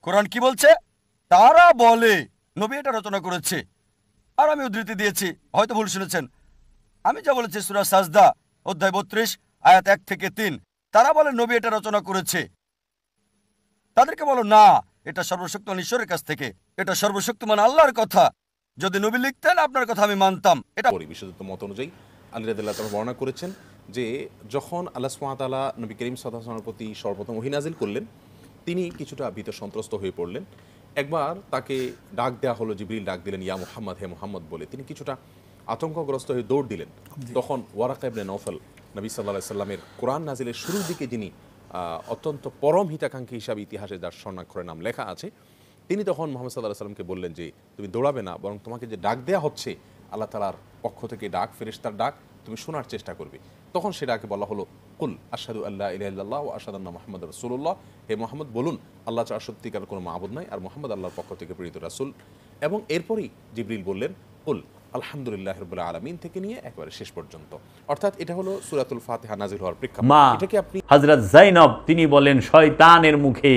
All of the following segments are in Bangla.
কোরআন কি বলছে? তারা বলে নবী এটা রচনা করেছে। আর আমি উদ্ধৃতি দিয়েছি, হয়তো ভুল শুনেছেন। আমি যা বলেছি সূরা সাজদা অধ্যায় 32 আয়াত 1 থেকে 3। তারা বলে নবী এটা রচনা করেছে। তাদেরকে বলো না, এটা সর্বশক্তিমান ঈশ্বরের কাছ থেকে, এটা সর্বশক্তিমান আল্লাহর কথা। যদি নবী লিখতেন আপনার কথা আমি মানতাম। এটা বিশুদ্ধ মত অনুযায়ী আলী রাদিয়াল্লাহু তাআলা বর্ণনা করেছেন যে যখন আল্লাহ সুবহানাহু ওয়া তাআলা নবী করিম সাল্লাল্লাহু আলাইহি ওয়াসাল্লামের প্রতি সর্বপ্রথম ওহী নাযিল করলেন, তিনি কিছুটা ভীত সন্ত্রস্ত হয়ে পড়লেন। একবার তাকে ডাক দেওয়া হলো, জিবরিল ডাক দিলেন, ইয়া মুহাম্মদ, হে মুহাম্মদ বলে। তিনি কিছুটা আতঙ্কগ্রস্ত হয়ে দৌড় দিলেন। তখন ওয়ারাকা ইবনে নওফল, নবী সাল্লাল্লাহু আলাইহি ওয়াসাল্লামের কোরআন নাজিলের শুরুর দিকে যিনি অত্যন্ত পরম হিতাকাঙ্ক্ষী হিসাবে ইতিহাসে যার স্বর্ণাক্ষরে নাম লেখা আছে, তিনি তখন মুহাম্মদ সাল্লাল্লাহু আলাইহি ওয়াসাল্লামকে বললেন যে তুমি দৌড়াবে না, বরং তোমাকে যে ডাক দেওয়া হচ্ছে আল্লাহ তাআলার পক্ষ থেকে ডাক, ফেরেশতার ডাক, তুমি শোনার চেষ্টা করবে। তখন সে ডাকে বলা হলো, কুল আশহাদু আল্লা ইলাহা ইল্লাল্লাহ ওয়া আশহাদু আন্না মুহাম্মাদুর রাসূলুল্লাহ, হে মুহাম্মদ বলুন আল্লাহ ছাড়া সত্যিকার কোনো মাবুদ নাই, আর মুহাম্মদ আল্লাহর পক্ষ থেকে প্রেরিত রাসূল। এবং এরপরই জিবরিল বললেন, কুল আলহামদুলিল্লাহি রাব্বিল আলামিন থেকে নিয়ে একেবারে শেষ পর্যন্ত। অর্থাৎ এটা হলো সূরাতুল ফাতিহা নাযিল হওয়ার প্রেক্ষাপট। এটাকে আপনি হযরত যায়েনব তিনি বলেন শয়তানের মুখে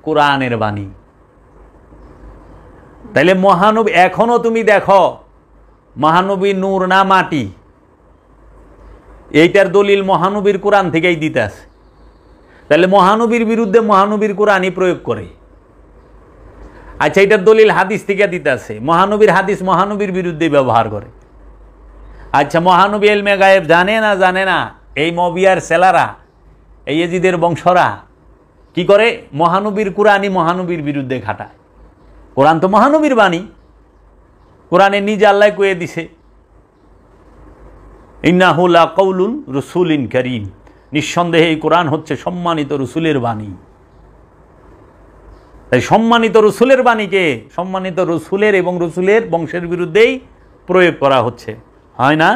কোরআনের বাণী। তাইলে মহানবী, এখনো তুমি দেখো মহানবী নূর না মাটি, এইটার দলিল মহানবীর কোরআন থেকেই দিতে আছে। তাহলে মহানবীর বিরুদ্ধে মহানবীর কোরআনই প্রয়োগ করে। আচ্ছা, এটার দলিল হাদিস থেকে দিতে আছে, মহানবীর হাদিস মহানবীর বিরুদ্ধে ব্যবহার করে। আচ্ছা, মহানবী ইলমে গায়েব জানে না? জানে না। এই মবিয়ার সেলারা, এই ইয়াজিদের বংশরা কি করে? মহানবীর কোরআনই মহানবীর বিরুদ্ধে খাটায়। কোরআন তো মহানবীর বাণী, কোরআনে নিজে আল্লাহ কয়ে দিছে, ইন্নাহু লাকাউলুন রাসূলিন কারীম, নিঃসন্দেহে এই কোরআন হচ্ছে সম্মানিত রসুলের বাণী। তাই সম্মানিত রসুলের বাণীকে সম্মানিত রসুলের এবং রসুলের বংশের বিরুদ্ধেই প্রয়োগ করা হচ্ছে, হয় না?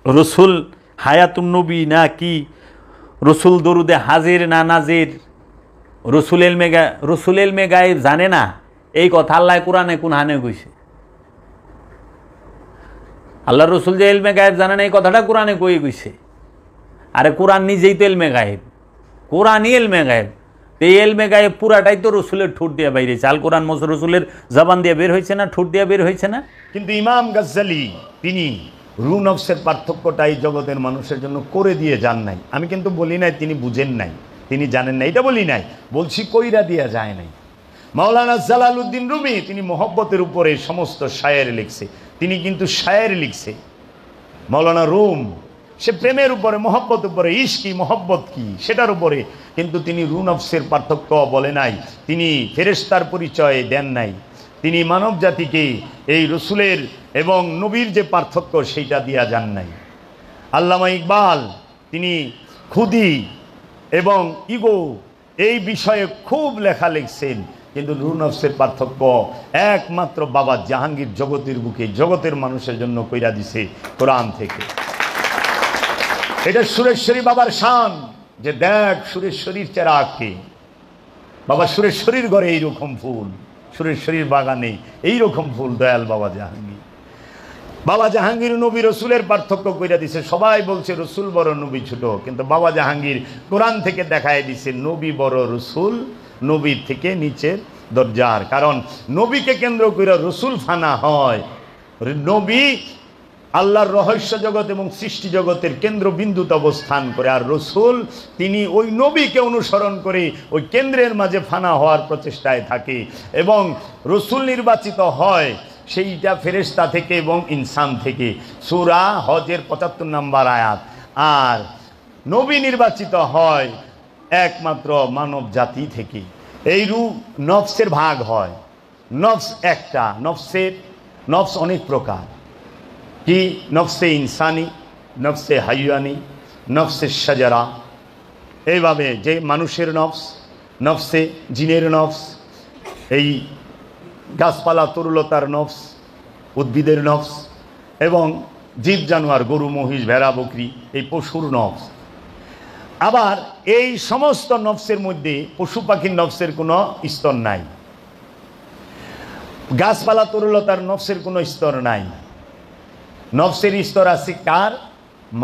রসুল হায়াতুন নবী না কি, রসুল দরুদে হাজির না নাজির, রসুল ইলমে গায়েব জানে না, এই কথা আল্লাহ কোরআনে কোন হানে কইছে? আল্লাহ রসুল যে ইলমে গায়েব জানে না, এই কথাটা কোরআনে কই কইছে? আরে কোরআন নিজেই তো ইলমে গায়েব, কোরআনই ইলমে গায়েব। এই ইলমে গায়েব পুরাটাই তো রসুলের ঠোঁট দিয়ে বাইরে হয়েছে। আল কোরআন রসুলের জবান দিয়ে বের হয়েছে না, ঠোঁট দিয়ে বের হয়েছে না? কিন্তু ইমাম গাজ্জালি তিনি রু নফসের পার্থক্যটা এই জগতের মানুষের জন্য করে দিয়ে যান নাই। আমি কিন্তু বলি নাই তিনি বুঝেন নাই, তিনি জানেন না, এটা বলি নাই, বলছি কইরা দিয়া যায় নাই। মাওলানা জালালউদ্দিন রুমি তিনি মহব্বতের উপরে সমস্ত শায়ের লিখছে, তিনি কিন্তু শায়ের লিখছে। মাওলানা রুম সে প্রেমের উপরে, মহব্বত উপরে, ইশকি মহব্বত কি সেটার উপরে, কিন্তু তিনি রু নফসের পার্থক্য বলে নাই, তিনি ফেরেশতার পরিচয় দেন নাই, তিনি মানব জাতিকে এই রসুলের এবং নবীর যে পার্থক্য সেইটা দিয়া যান নাই। আল্লামা ইকবাল তিনি খুদি এবং ইগো এই বিষয়ে খুব লেখা লিখছেন, কিন্তু রু নফসের পার্থক্য একমাত্র বাবা জাহাঙ্গীর জগতের বুকে জগতের মানুষের জন্য কইরা দিছে কোরআন থেকে। এটা সুরেশ্বরী বাবার শান, যে দেখ সুরেশ্বরীর চেরাগকে, বাবা সুরেশ্বরীর ঘরে এইরকম ফুল, সুরেশ্বরীর বাগানে এইরকম ফুল, দয়াল বাবা জাহাঙ্গীর। বাবা জাহাঙ্গীর নবী রসুলের পার্থক্য কইরা দিছে। সবাই বলছে রসুল বড় নবী ছোট, কিন্তু বাবা জাহাঙ্গীর কোরআন থেকে দেখায় দিছে নবী বড়, রসুল নবীর থেকে নিচের দরজার। কারণ নবীকে কেন্দ্র করে রসুল ফানা হয়। নবী আল্লাহর রহস্য জগৎ এবং সৃষ্টি জগতের কেন্দ্রবিন্দুতে অবস্থান করে, আর রসুল তিনি ওই নবীকে অনুসরণ করে ওই কেন্দ্রের মাঝে ফানা হওয়ার প্রচেষ্টায় থাকে, এবং রসুল নির্বাচিত হয় সেইটা ফেরেশতা থেকে এবং ইনসান থেকে, সূরা হজের ৭৫ নম্বর আয়াত। আর নবী নির্বাচিত হয় একমাত্র মানব জাতি থেকে। এই নফসের ভাগ হয়, নফস একটা, নফস অনেক প্রকার। কি? নফসে ইনসানি, নফসে হাইয়ানি, নফসে শাজারা, এইভাবে যে মানুষের নফস, নফসে জিনের নফস, এই গাছপালা তরুলতার নফস, উদ্ভিদের নফস, এবং জীব জানোয়ার গরু মহিষ ভেড়া বকরি এই পশুর নফস। আবার এই সমস্ত নফসের মধ্যে পশু পাখির নফসের কোনো স্তর নাই, গাছপালা তরুলতার নফসের কোনো স্তর নাই। নফসের স্তর আছে কার?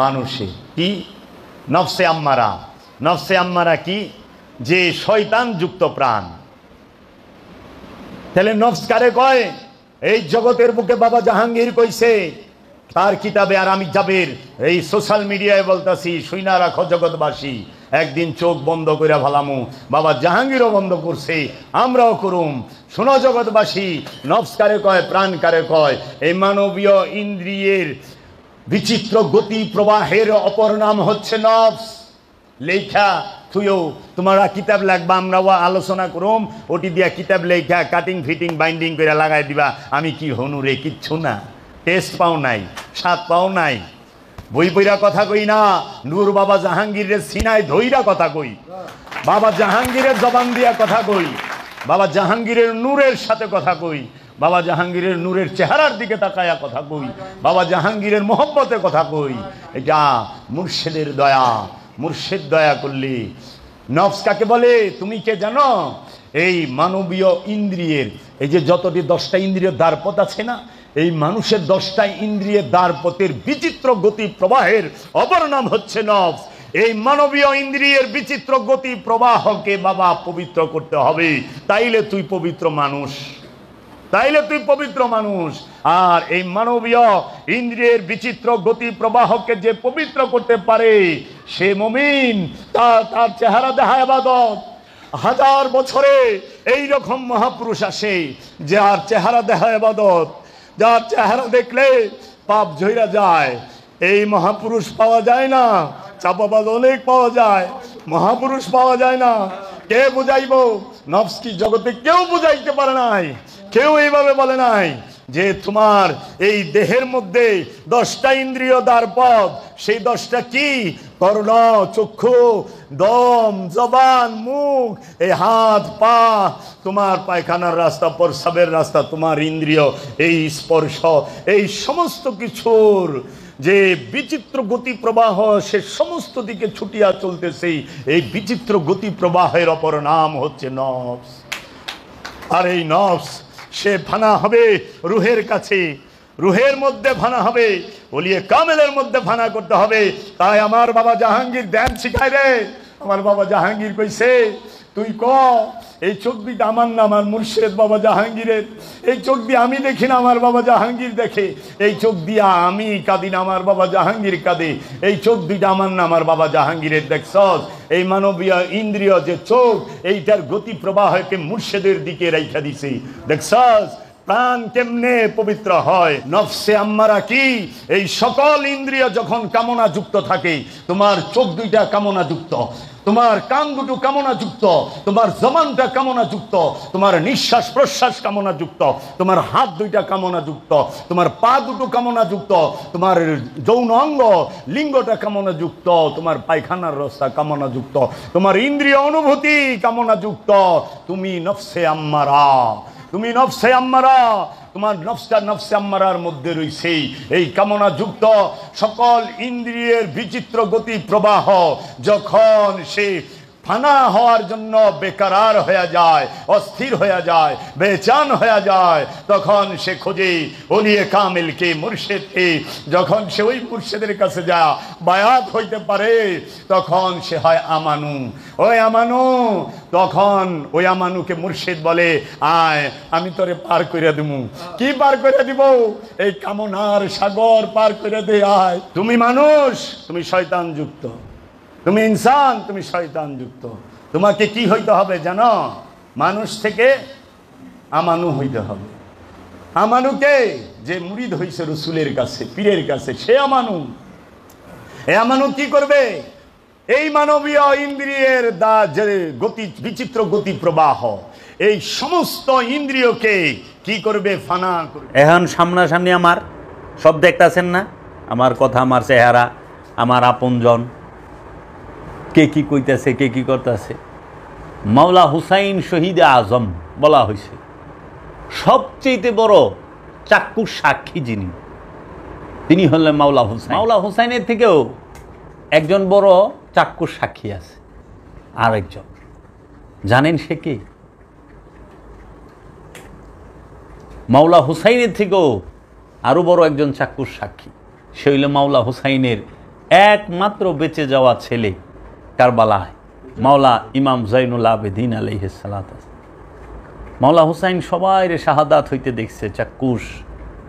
মানুষের। কি? নফসে আম্মারা। নফসে আম্মারা কি? যে শয়তান যুক্ত প্রাণ, তাহলে নফস কারে কয়? এই জগতের বুকে বাবা জাহাঙ্গীর কইছে তার কিতাবে, আর আমি জাবের এই সোশ্যাল মিডিয়ায় বলতাছি, শুইনা রাখো জগৎবাসী, একদিন চোখ বন্ধ করে ভালামু। বাবা জাহাঙ্গীরও বন্ধ করছে, আমরাও করুম। শোনো জগৎবাসী, নফস কারে কয়, প্রাণ কারে কয়? এই মানবীয় ইন্দ্রিয়ের বিচিত্র গতি প্রবাহের অপর নাম হচ্ছে নফস। লেখা তুইও তোমরা কিতাব লাগবা, আমরাও আলোচনা করুম, ওটি দিয়া কিতাব লেখা কাটিং ফিটিং বাইন্ডিং করে লাগাই দিবা। আমি কি হনু রে? কিচ্ছু না, টেস্ট পাও নাই, স্বাদ পাও নাই। বই পইরা কথা কই না, নূর বাবা জাহাঙ্গীরের সিনায় ধইরা কথা কই, বাবা জাহাঙ্গীরের জবান দিয়া কথা কই, বাবা জাহাঙ্গীরের নূরের সাথে কথা কই, বাবা জাহাঙ্গীরের নূরের চেহারার দিকে তাকায়া কথা কই, বাবা জাহাঙ্গীরের মোহব্বতে কথা কই। এটা মুর্শিদের দয়া। মুর্শিদ দয়া করলে। নফস কাকে বলে তুমি কে জানো? এই মানবীয় ইন্দ্রিয়ের, এই যে যতটি 10টা ইন্দ্রিয়ের দ্বারপথ আছে না, এই মানুষের 10টা ইন্দ্রিয়ের দ্বারপথের বিচিত্র গতি প্রবাহের অপর নাম হচ্ছে নফস। এই মানবীয় ইন্দ্রিয়ের বিচিত্র গতি প্রবাহকে বাবা পবিত্র করতে হবে, তাইলে তুই পবিত্র মানুষ, তাইলে তুই পবিত্র মানুষ। আর এই মানবীয় ইন্দ্রিয়ের বিচিত্র গতি প্রবাহকে যে পবিত্র করতে পারে সে মুমিন। তার চেহারা দেখা ইবাদত। 1000 বছরে এই রকম মহাপুরুষ আসে যার চেহারা দেখা ইবাদত, যার চেহারা দেখলে পাপ ঝইরা যায়। এই মহাপুরুষ পাওয়া যায় না, চাপাবাজ অনেক পাওয়া যায়, মহাপুরুষ পাওয়া যায় না। কে বুঝাইব? নফস কি জগতে কেউ বুঝাইতে পারে নাই, কেউ এইভাবে বলে নাই যে তোমার এই দেহের মধ্যে 10টা ইন্দ্রিয় দ্বারপথ, সেই 10টা কি? কর্ণ, চক্ষু, দম, জবান, মুখ, এই হাত, পা, তোমার পায়খানার রাস্তা, প্রস্রাবের রাস্তা, তোমার ইন্দ্রিয়, এই স্পর্শ, এই সমস্ত কিছুর যে বিচিত্র গতি প্রবাহ সে সমস্ত দিকে ছুটিয়া চলতেছে। এই বিচিত্র গতি প্রবাহের অপর নাম হচ্ছে নফস। আর এই নফস সে ফানা হবে রুহের কাছে, রুহের মধ্যে ফানা হবে, ওলিয়ে কামেলের মধ্যে ফানা করতে হবে। তাই আমার বাবা জাহাঙ্গীর ধ্যান শিখায় রে। আমার বাবা জাহাঙ্গীর কইছে, তুই ক এই চোখ দুইটা আমার না, আমার মুর্শিদ বাবা জাহাঙ্গীরের। এই চোখ দিয়ে আমি দেখি না, আমার বাবা জাহাঙ্গীর দেখে। এই চোখ দিয়া আমি কাঁদি না, আমার বাবা জাহাঙ্গীর কাঁদে। এই চোখ দুইটা আমার না, আমার বাবা জাহাঙ্গীরের। দেখছস এই মানবীয় ইন্দ্রিয় যে চোখ, এইটার গতি প্রবাহকে মুর্শিদের দিকে রাইখা দিছে। দেখছস প্রাণ কেমনে পবিত্র হয়। নফসে আম্মারা কি? এই সকল ইন্দ্রিয় যখন কামনা যুক্ত থাকে, তোমার চোখ দুইটা কামনা যুক্ত, তোমার কান দুটো কামনা যুক্ত, তোমার জবানটা কামনা যুক্ত, তোমার নিঃশ্বাস প্রশ্বাস কামনা যুক্ত, তোমার হাত দুইটা কামনা যুক্ত, তোমার পা দুটো কামনা যুক্ত, তোমার যৌন অঙ্গ লিঙ্গটা কামনা যুক্ত, তোমার পায়খানার রাস্তা কামনা যুক্ত, তোমার ইন্দ্রিয় অনুভূতি কামনা যুক্ত। তুমি নফসে আম্মারা, তুমি নফসে আম্মারা, তোমার নফসটা নফসে আম্মারার মধ্যে রয়েছে এই কামনা যুক্ত সকল ইন্দ্রিয়ের বিচিত্র গতি প্রবাহ। যখন সে ফানা হওয়ার জন্য বেকারার হয়ে যায়, অস্থির হয়ে যায়, বেচান হয়ে যায়, তখন সে খোঁজে ওলিয়ে কামিলকে, মুর্শিদকে। যখন সে ওই মুর্শিদের কাছে যা বায়াত হইতে পারে, তখন সে হয় আমানু। ওই আমানু, তখন ওই আমানুকে মুর্শিদ বলে, আয় আমি তোরে পার করে দিব। কি পার করে দিব? এই কামনার সাগর পার করে দে, আয়। তুমি মানুষ, তুমি শয়তান যুক্ত, তুমি ইনসান, তুমি শয়তান যুক্ত। তোমাকে কি হইতে হবে জানো? মানুষ থেকে আমানু হইতে হবে। আমানুকে যে মুরিদ হইছে রসুলের কাছে, পীরের কাছে, সে আমানু। এ আমানু কি করবে? এই মানবীয় ইন্দ্রিয়ের যে গতি, বিচিত্র গতি প্রবাহ, এই সমস্ত ইন্দ্রিয়কে কি করবে? ফানা করবে। এখন সামনাসামনি আমার সব দেখতেছেন না, আমার কথা, আমার চেহারা, আমার আপনজন, কে কি কইতেছে, কে কি করতেছে। মাওলা হুসাইন শহীদে আজম বলা হয়েছে, সবচেয়ে বড় চাক্ষুষ সাক্ষী যিনি, তিনি হলেন মাওলা হুসাইন। মাওলা হুসাইনের থেকেও একজন বড় চাক্ষুষ সাক্ষী আছে, আরেকজন। জানেন সে কি? মাওলা হুসাইনের থেকেও আরো বড় একজন চাক্ষুষ সাক্ষী, সে হইল মাওলা হুসাইনের একমাত্র বেঁচে যাওয়া ছেলে কারবালায়, মাওলা ইমাম জাইনুল আবেদিন আলাইহিস সালাত। মাওলা হুসাইন সবাই শাহাদাত হইতে দেখছে, চাক্ষুষ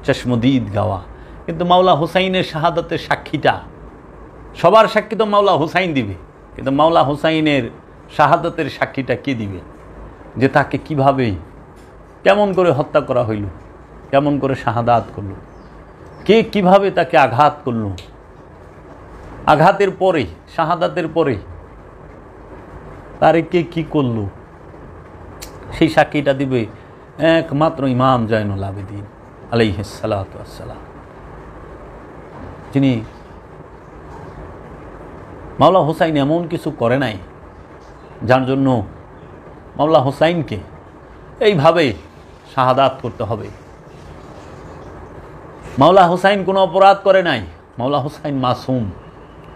চশমদিদ গাওয়া, কিন্তু মাওলা হুসাইনের শাহাদাতের সাক্ষীটা, সবার সাক্ষী তো মাওলা হুসাইন দিবে, কিন্তু মাওলা হুসাইনের শাহাদাতের সাক্ষীটা কে দিবে? যে তাকে কিভাবে, কেমন করে হত্যা করা হইল, কেমন করে শাহাদাত করল, কে কিভাবে তাকে আঘাত করল, আঘাতের পরে, শাহাদাতের পরে তারে কে কি করল, সেই সাক্ষীটা দিবে একমাত্র ইমাম জয়নুল আবেদিন আলাইহিস সালাতু ওয়াস সালাম, যিনি মাওলা হুসাইন এমন কিছু করে নাই যার জন্য মাওলা হুসাইনকে এইভাবে শাহাদাত করতে হবে। মাওলা হুসাইন কোনো অপরাধ করে নাই, মাওলা হুসাইন মাসুম,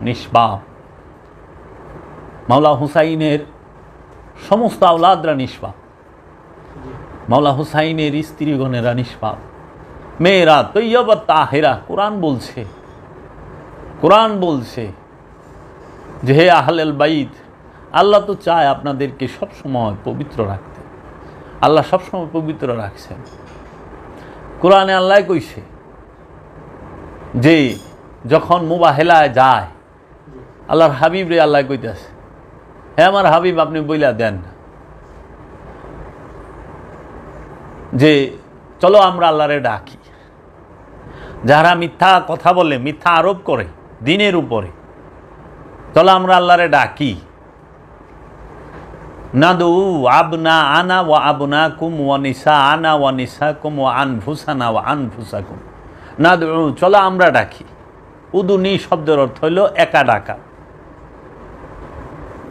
নিষ্পাপ। মাওলা হুসাইনের সমস্ত আওলাদরা নিষ্পাপ, মাওলা হুসাইনের স্ত্রীগণেরা নিষ্পাপ, মেয়েরা তৈয়বা তাহেরা। কোরআন বলছে, কোরআন বলছে যে হে আহলেল বাইত, আল্লাহ তো চায় আপনাদেরকে সবসময় পবিত্র রাখতে, আল্লাহ সবসময় পবিত্র রাখছেন। কোরআনে আল্লাহ কইছে যে যখন মুবাহেলায় যায়, আল্লাহর হাবিব রে আল্লাহ কইতেছে, হে আমার হাবিব আপনি বইলা দেন যে চলো আমরা আল্লাহরে ডাকি। যারা মিথ্যা কথা বলে, মিথ্যা আরোপ করে দিনের উপরে, চলো আমরা আল্লাহরে ডাকি। নাদু আবনা আনা ওয়া আবনাকুম ওয়া নিসাআনা ওয়া নিসাকুম ওয়া আনফুসানা ওয়া আনফুসাকুম নাদু, চলো আমরা ডাকি। উদুনি শব্দের অর্থ হইল একা ডাকা,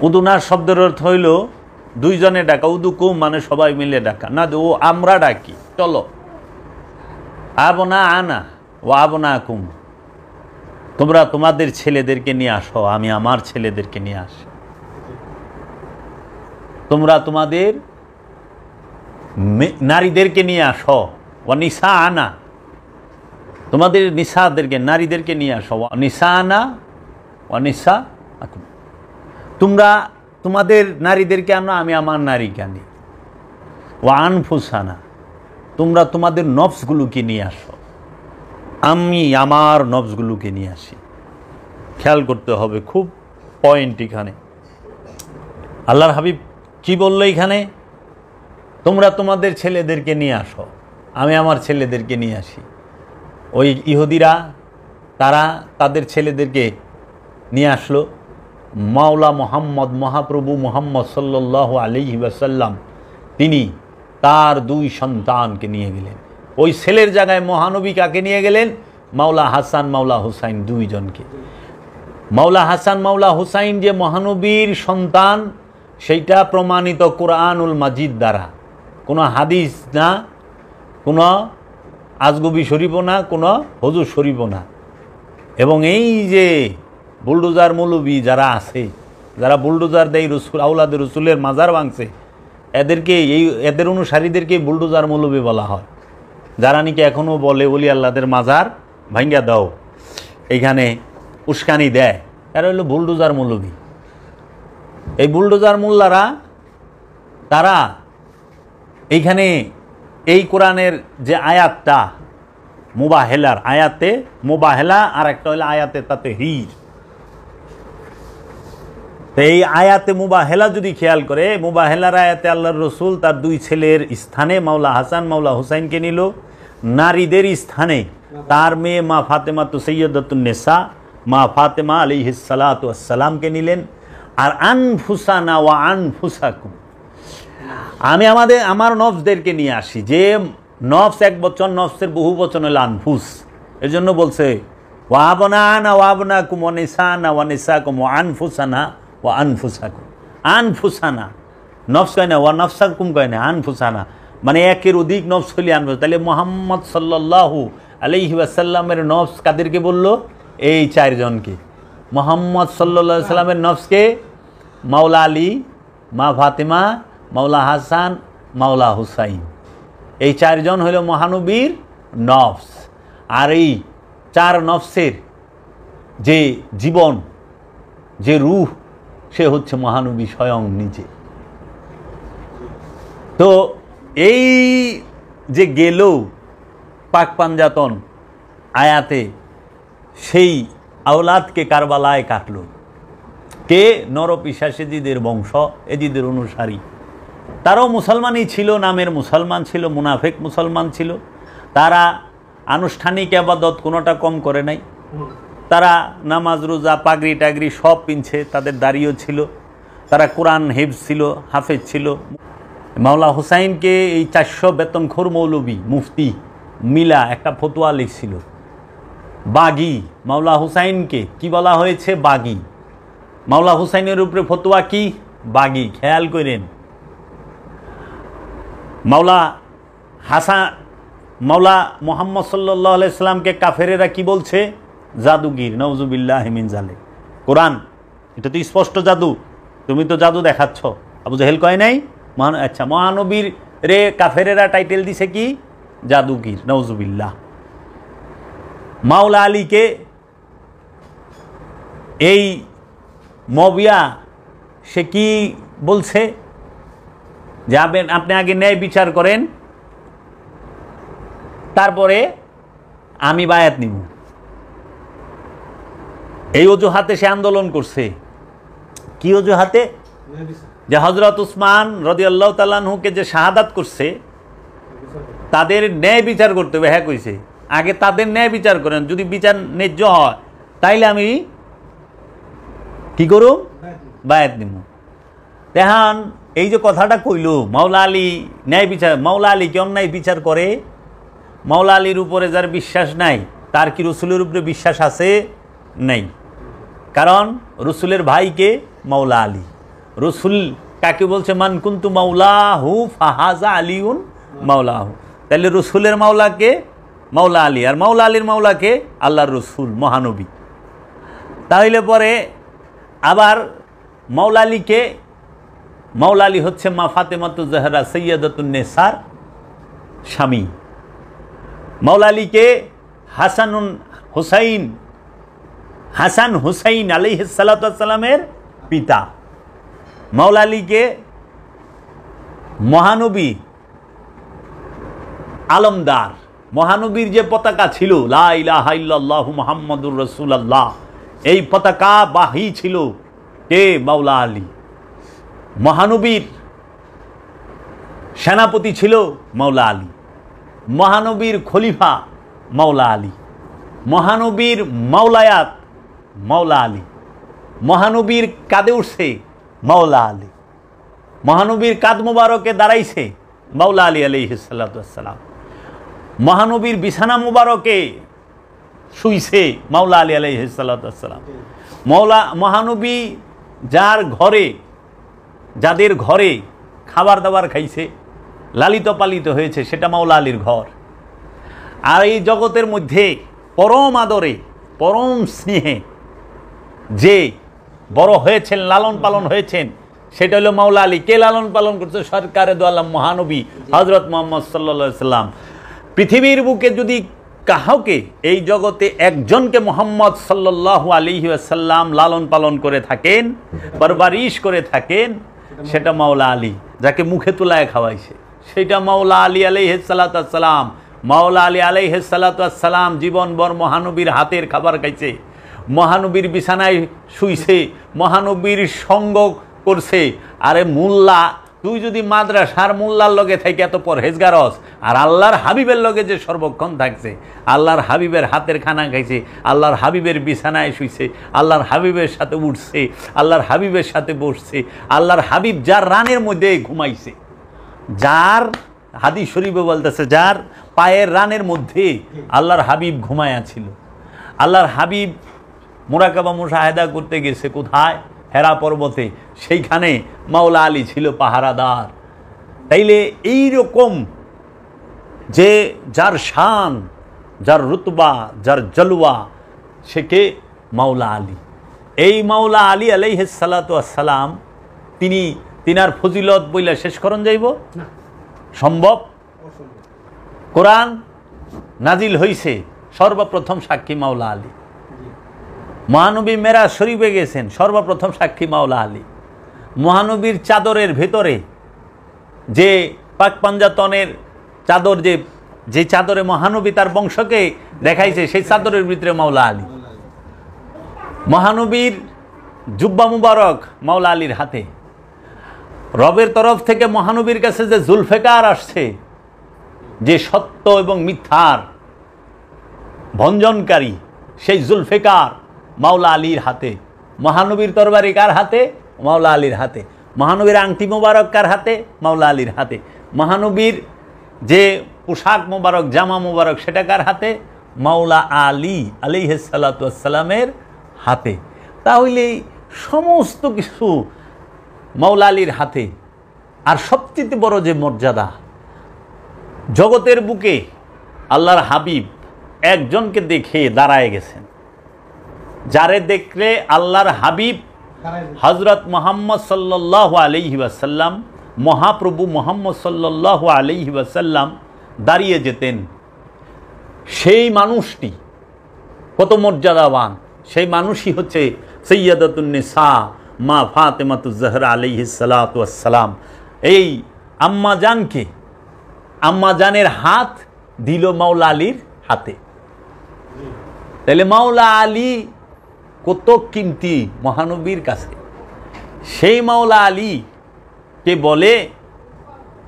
উদুনার শব্দের অর্থ হইল দুইজনে ডাকা, উদুকুম মানে সবাই মিলে ডাকা, নাদু আমরা ডাকি, চলো। আবনা আনা ও আবনাকুম, তোমরা তোমাদের ছেলেদেরকে নিয়ে আসো, আমি আমার ছেলেদেরকে নিয়ে আসি। তোমরা তোমাদের নারীদেরকে নিয়ে আসো, ও নিসা আনা, তোমাদের নিসাদেরকে, নারীদেরকে নিয়ে আসো, নিসা আনা ও নিসা আকুম, তোমরা তোমাদের নারীদেরকে আনো, আমি আমার নারীকে আনি। ও আনফুসানা, তোমরা তোমাদের নফসগুলোকে নিয়ে আসো, আমি আমার নফসগুলোকে নিয়ে আসি। খেয়াল করতে হবে খুব পয়েন্ট এখানে। আল্লাহর হাবিব কি বললো এখানে? তোমরা তোমাদের ছেলেদেরকে নিয়ে আসো, আমি আমার ছেলেদেরকে নিয়ে আসি। ওই ইহুদিরা তারা তাদের ছেলেদেরকে নিয়ে আসলো। মাওলা মোহাম্মদ, মহাপ্রভু মোহাম্মদ সাল্লাল্লাহু আলাইহি ওয়াসাল্লাম, তিনি তার দুই সন্তানকে নিয়ে গেলেন। ওই ছেলের জায়গায় মহানবী কাকে নিয়ে গেলেন? মাওলা হাসান, মাওলা হুসাইন, দুইজনকে। মাওলা হাসান, মাওলা হুসাইন যে মহানবীর সন্তান, সেইটা প্রমাণিত কোরআনুল মাজিদ দ্বারা, কোনো হাদিস না, কোনো আজগবি শরীফও না, কোনো হুজুর শরীফও না। এবং এই যে বুলডোজার মৌলবী যারা আছে, যারা বুলডোজার দেয় রসুল, আউলাদের রসুলের মাজার ভাঙছে, এদেরকে, এদের অনুসারীদেরকে বুলডোজার মৌলবী বলা হয়। যারা নাকি এখনও বলে ওলি আল্লাহদের মাজার ভাঙ্গা দাও, এইখানে উস্কানি দেয়, এরা হলো বুলডোজার মৌলবী। এই বুলডোজার মোল্লারা তারা এইখানে এই কোরআনের যে আয়াতটা মুবাহেলার, আয়াতে মুবাহেলা আর একটা হলো আয়াতে তাতে হির। তো এই আয়াতে মুবাহেলা যদি খেয়াল করে, মুবাহেলার আয়াতে আল্লাহর রসুল তার দুই ছেলের স্থানে মাওলা হাসান, মাওলা হুসাইনকে নিল। নারীদের স্থানে তার মেয়ে মা ফাতেমা তো সৈয়দাতুন নেসা, মা ফাতেমা আলাইহিস সালাতু ওয়াস সালামকে নিলেন। আর আনফুসানা ওয়া আনফুসাকুম, আমি আমার নফসদেরকে নিয়ে আসি। যে নফস এক বচন, নফসের বহু বচন হলো আনফুস। এর জন্য বলছে ওয়া আবনানা ওয়া আবনাকুম ওয়া নিসানা ওয়া নিসাকুম ওয়া আনফুসানা ওয়া আনফুসাকুম। আনফুসানা নফস কয় না, ওয়া নফসাকুম কয় না, আনফুসানা মানে একের অধিক নফস হইলে আনফুস। তাহলে মুহাম্মদ সাল্লাল্লাহু আলাইহি ওয়াসাল্লামের নফস কাদেরকে বলল? এই চারজনকে। মুহাম্মদ সাল্লাল্লাহু আলাইহি সাল্লামের নফসকে মাওলা আলী, মা ফাতেমা, মাওলা হাসান, মাওলা হুসাইন, এই চারজন হইল মহানবীর নফস। আর এই চার নফসের যে জীবন, যে রূহ, সে হচ্ছে মহানবী স্বয়ং নিজে। তো এই যে গেল পাক পাঞ্জাতন আয়াতে, সেই আওলাদকে কারবালায় কাটল কে? নরপিশাচ এজিদের বংশ, এজিদের অনুসারী। তারাও মুসলমানই ছিল, নামের মুসলমান ছিল, মুনাফেক মুসলমান ছিল। তারা আনুষ্ঠানিক আবাদত কোনোটা কম করে নাই। তারা নামাজ রোজা পাগড়ি টাগরি সব পিনছে, তাদের দাড়িও ছিল, তারা কোরআন হেফজ ছিল, হাফেজ ছিল। মাওলা হুসাইনকে এই 400 বেতনখোর মৌলবী মুফতি মিলা একটা ফতোয়া লিখছিল, বাগি। মাওলা হুসাইনকে কি বলা হয়েছে? বাগি। মাওলা হুসাইনের উপরে ফতোয়া কি? বাগি। খেয়াল করেন, মাওলা মুহাম্মদ সাল্লাল্লাহু আলাইহি সাল্লামকে কাফেরেরা কি বলছে? জাদুগির। নাউজুবিল্লাহি মিন যালিক। কোরআন এটা তো স্পষ্ট জাদু, তুমি তো জাদু দেখাচ্ছ। আবু জাহেল কয় নাই? আচ্ছা, মহানবীর রে কাফেরেরা টাইটেল দিছে কি? জাদুগির। নাউজুবিল্লাহ। মাওলা আলীকে এই মবিয়া সে কি বলছে? যাবেন আপনি আগে ন্যায় বিচার করেন, তারপরে আমি বায়াত নিব। এই অজুহাতে সে আন্দোলন করছে। কি অজুহাতে? যে হযরত উসমান রাদিয়াল্লাহু তাআলা আনহুকে যে শাহাদাত করছে তাদের ন্যায় বিচার করতে হবে। হ্যাঁ কইছে, আগে তাদের ন্যায় বিচার করেন, যদি বিচার ন্যায্য হয় তাইলে আমি কি করব? বায়াত নিব। দেখান এই যে কথাটা কইল, মাওলা আলী ন্যায় বিচার, মাওলা আলী কি অন্যায় বিচার করে? মাওলা আলীর উপরে যার বিশ্বাস নাই তার কি রসুলের উপরে বিশ্বাস আছে? নাই। কারণ রসুলের ভাইকে মাওলা আলী। রসুল কাকে বলছে? মান কুনতু মাওলাহু ফাহাজা আলিউন মাওলাহু। তাহলে রসুলের মাওলাকে মাওলা আলী, আর মাওলা আলীর মাওলাকে আল্লাহর রসুল মহানবী। তাহলে পরে আবার মাওলা আলীকে, মাওলা আলী হচ্ছে মা ফাতেমাতুজ জাহরা সৈয়দাতুন নেসার স্বামী। মাওলা আলীকে হাসান হুসাইন আলাইহিস সালাতু ওয়াস সালামের পিতা। মাওলা আলীকে মহানবী আলমদার, মহানবীর যে পতাকা ছিল লা ইলাহা ইল্লাল্লাহু মুহাম্মাদুর রাসূলুল্লাহ, এই পতাকা বাহী ছিল কে? মাওলা আলী। মহানবীর সেনাপতি ছিল মাওলা আলী। মহানবীর খলিফা মাওলা আলী। মহানবীর মাওলায়াত মাওলা আলী। মহানবীর কাঁধে উঠছে মাওলা আলী। মহানবীর কাঁধ মুবারকে দাঁড়াইছে মাওলা আলী আলাইহিস সালাতু ওয়াস সালাম। মহানবীর বিছানা মুবারকে শুইছে মাওলা আলী আলাইহিস সালাতু ওয়াস সালাম। মহানবী যাদের ঘরে খাবার দাবার খাইছে, লালিত পালিত হয়েছে, সেটা মাওলা আলীর ঘর। আর এই জগতের মধ্যে পরম আদরে পরম স্নেহে যে বড় হয়েছেন, লালন পালন হয়েছেন, সেটা হলো মাওলা আলী। কে লালন পালন করছে? সরকারে দো আলম মহানবী হযরত মুহাম্মদ সাল্লাল্লাহু আলাইহি সাল্লাম। পৃথিবীর বুকে যদি কাউকে, এই জগতে একজনকে মুহাম্মদ সাল্লাল্লাহু আলাইহি ওয়াসাল্লাম লালন পালন করে থাকেন, পরবারিশ করে থাকেন, সেটা মাওলা আলী। যাকে মুখে তুলায় খাওয়াইছে সেটা মাওলা আলী আলাইহিস সালাতু ওয়াস সালাম। মাওলা আলী আলাইহিস সালাতু ওয়াস সালাম জীবনভর মহানবীর হাতের খাবার খাইছে, মহানবীর বিছানায় শুইছে, মহানবীর সঙ্গ করছে। আরে মোল্লা, তুই যদি মাদ্রাসার মোল্লার লগে থেকে এত পরহেজগারস, আর আল্লাহর হাবিবের লগে যে সর্বক্ষণ থাকছে, আল্লাহর হাবিবের হাতের খানা খাইছে, আল্লাহর হাবিবের বিছানায় শুইছে, আল্লাহর হাবিবের সাথে উঠছে, আল্লাহর হাবিবের সাথে বসছে, আল্লাহর হাবিব যার রানের মধ্যে ঘুমাইছে, যার হাদিস শরীফে বলতেছে যার পায়ের রানের মধ্যে আল্লাহর হাবিব ঘুমায়া ছিল। আল্লাহর হাবিব মুরাকাবা মুশাহেদা করতে গেছে কোথায়? হেরা পর্বতে। সেইখানে মাওলা আলী ছিল পাহারাদার। তাইলে এই রকম যে যার শান, যার রুতবা, যার জলওয়া, সে কে? মাওলা আলী। এই মাওলা আলী আলাইহিস সালাতু ওয়াস সালাম, তিনার ফজিলত বইলা শেষ করন যাইব? সম্ভব? কোরআন নাজিল হইছে, সর্বপ্রথম সাক্ষী মাওলা আলী। মহানবী মেরাজ শরীফে গেছেন, সর্বপ্রথম সাক্ষী মাওলা আলী। মহানবীর চাদরের ভেতরে যে পাক পাঞ্জাতনের চাদর, যে চাদরে মহানবী তার বংশকে দেখাইছে, সেই চাদরের ভিতরে মাওলা আলী। মহানবীর জুব্বা মুবারক মাওলা আলীর হাতে। রবের তরফ থেকে মহানবীর কাছে যে জুলফিকার আসছে, যে সত্য এবং মিথ্যার ভঞ্জনকারী, সেই জুলফিকার মাওলা আলীর হাতে। মহানবীর তরবারি কার হাতে? মাওলা আলীর হাতে। মহানবীর আংটি মোবারক কার হাতে? মাওলা আলীর হাতে। মহানবীর যে পোশাক মোবারক, জামা মোবারক, সেটা কার হাতে? মাওলা আলী আলাইহিস সালাতু ওয়াস সালামের হাতে। তাহলে সমস্ত কিছু মাওলা আলীর হাতে। আর সবচেয়ে বড় যে মর্যাদা, জগতের বুকে আল্লাহর হাবিব একজনকে দেখে দাঁড়ায় গেছেন, যারে দেখলে আল্লাহর হাবিব হযরত মুহাম্মদ সাল্লাল্লাহু আলাইহি ওয়াসাল্লাম, মহাপ্রভু মুহাম্মদ সাল্লাল্লাহু আলাইহি ওয়াসাল্লাম দাঁড়িয়ে যেতেন। সেই মানুষটি কত মর্যাদাবান! সেই মানুষই হচ্ছে সাইয়্যিদাতুন নিসা মা ফাতেমাতুজ জাহরা আলাইহিস সালাতু ওয়াস সালাম। এই আম্মা জানকে, আম্মা জানের হাত দিল মাওলা আলীর হাতে। তাহলে মাওলা আলী কত কিমতি মহানবীর কাছে। সেই মাওলা আলী কে বলে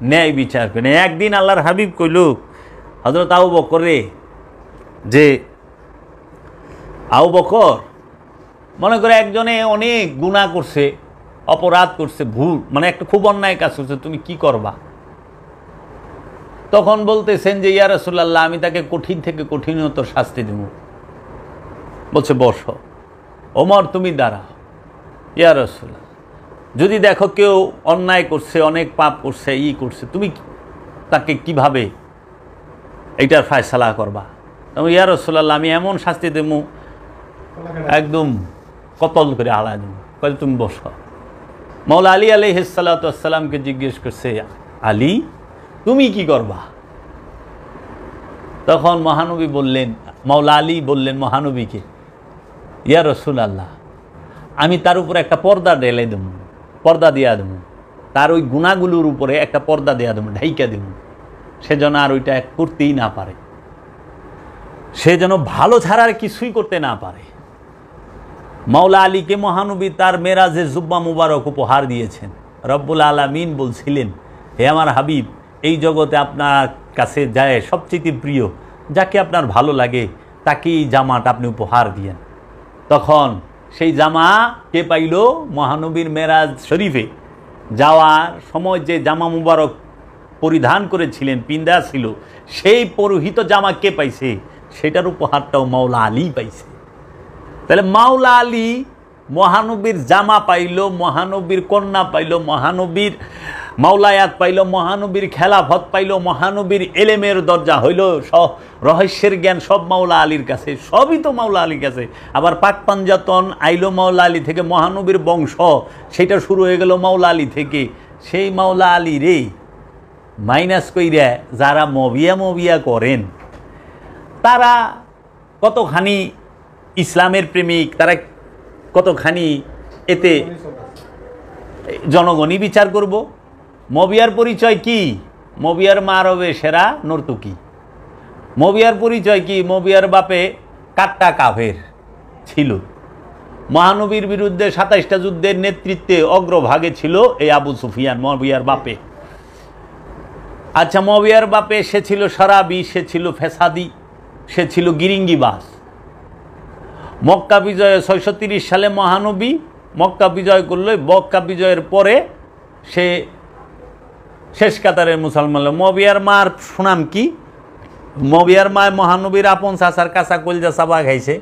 ন্যায় বিচার করে। একদিন আল্লাহর হাবিব কইল হযরত আবু বকরে, যে আবু বকর, মনে করে একজনে অনেক গুনাহ করছে, অপরাধ করছে, ভুল, মানে একটা খুব অন্যায় কাজ করছে, তুমি কি করবা? তখন বলতেছেন যে ইয়া রাসূলুল্লাহ, আমি তাকে কঠিন থেকে কঠিনতর শাস্তি দেব। বলছে বসো। ওমর, তুমি দাঁড়াও। ইয়া রাসূলুল্লাহ, যদি দেখো কেউ অন্যায় করছে, অনেক পাপ করছে, করছে, তুমি তাকে কিভাবে এইটার ফয়সালা করবা? তবে ইয়া রাসূলুল্লাহ, আমি এমন শাস্তি দেব, একদম কতল করে আলাদা দেব। বলে তুমি বসো। মাওলা আলী আলাইহিস সালাতু ওয়াস সালামকে জিজ্ঞেস করছে, আলী তুমি কি করবা? তখন মহানবী বললেন, মাওলা আলী বললেন মহানবীকে, ইয়া রাসূলুল্লাহ, আমি তার উপরে একটা পর্দা ঢেলে দেব, পর্দা দিয়া দেব, তার ওই গুনাহগুলোর উপরে একটা পর্দা দেয়া দেব, ঢাইকা দেব, সে যেন আর ওইটা করতেই না পারে, সে যেন ভালো ছাড়ার কিছুই করতে না পারে। মাওলা আলীকে মহানবী তার মেরাজে জুব্বা মুবারক উপহার দিয়েছেন। রব্বুল আলামিন বলছিলেন, হে আমার হাবিব, এই জগতে আপনার কাছে যায় সবচেয়ে প্রিয়, যাকে আপনার ভালো লাগে, তাকে এই জামাটা আপনি উপহার দিয়েন। তখন সেই জামা কে পাইল? মহানবীর মেরাজ শরীফে যাওয়ার সময় যে জামা মুবারক পরিধান করেছিলেন, পিন্দা ছিল, সেই পরিহিত জামা কে পাইছে? সেটার উপহারটাও মাওলা আলী পাইছে। তাহলে মাওলা আলী মহানবীর জামা পাইল, মহানবীর কন্যা পাইল, মহানবীর মাওলায়াত পাইল, মহানবীর খেলাফত পাইল, মহানবীর এলেমের দরজা হইল, রহস্যের জ্ঞান সব মাওলা আলীর কাছে, সবই তো মাওলা আলীর কাছে। আবার পাক পাঞ্জাতন আইলো মাওলা আলী থেকে, মহানবীর বংশ সেটা শুরু হয়ে গেল মাওলা আলী থেকে। সেই মাওলা আলী রে মাইনাস কইরা যারা মবিয়া করেন, তারা কতখানি ইসলামের প্রেমিক, তারা কতখানি এতে জনগণই বিচার করব। মবিয়ার পরিচয় কি? মবিয়ার মা আরবে সেরা নর্তকী। মবিয়ার পরিচয় কি? মবিয়ার বাপে কাট্টা কাফের ছিল। মহানবীর বিরুদ্ধে ২৭টা যুদ্ধের নেতৃত্বে অগ্রভাগে ছিল এই আবু সুফিয়ান, মবিয়ার বাপে। আচ্ছা, মবিয়ার বাপে সে ছিল শরাবি, সে ছিল ফেসাদি, সে ছিল গিরিঙ্গিবাস। মক্কা বিজয়ে ৬৩০ সালে মহানবী মক্কা বিজয় করল। মক্কা বিজয়ের পরে সে শেষ কাতারের মুসলমান। মবিয়ার মার সুনাম কি? মবিয়ার মা মহানবীর আপন চাচার কাঁচা কলজা চাবা খাইছে।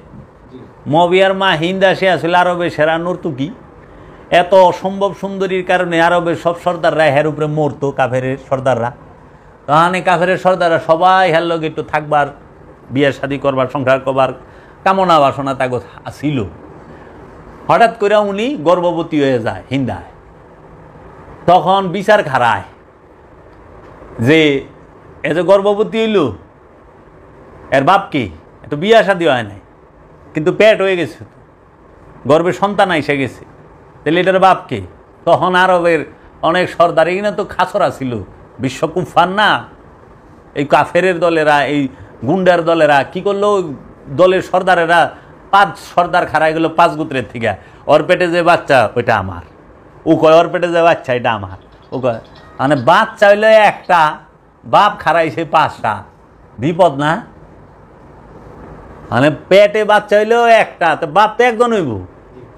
মবিয়ার মা হিন্দা, সে আসলে আরবের সেরা নর্তকী। এত অসম্ভব সুন্দরীর কারণে আরবের সব সর্দাররা হের উপরে মরতো, কাফের সর্দাররা। তাহলে কাফের সর্দাররা সবাই হের লগে একটু থাকবার, বিয়ে শাদী করবার, সংসার করবার কামনা বাসনা তাগো ছিল। হঠাৎ করে উনি গর্ভবতী হয়ে যায় হিন্দায়। তখন বিচার খারায় যে এ যে গর্ভবতী হইল, এর বাপ কি? এত বিয়া শাদী হয় নাই, কিন্তু পেট হয়ে গেছে, গর্ভে সন্তান এসে গেছে, তাহলে এটার বাপ কে? তখন আরবের অনেক সর্দার, এখানে তো খাসরা ছিল, বিশ্ব কুফফার না, এই কাফেরের দলেরা, এই গুন্ডার দলেরা কি করলো, দলের সর্দারেরা 5 সর্দার খাড়াই গেল 5 গোত্রের থেকে, ওর পেটে যে বাচ্চা ওইটা আমার, ও কয় ওর পেটে যে বাচ্চা এটা আমার, ও কয় মানে বাচ্চা হইলো একটা, বাপ খাড়াইছে 5টা, বিপদ না? মানে পেটে বাচ্চা হইলো একটা, তো বাপ তো একজন হইব,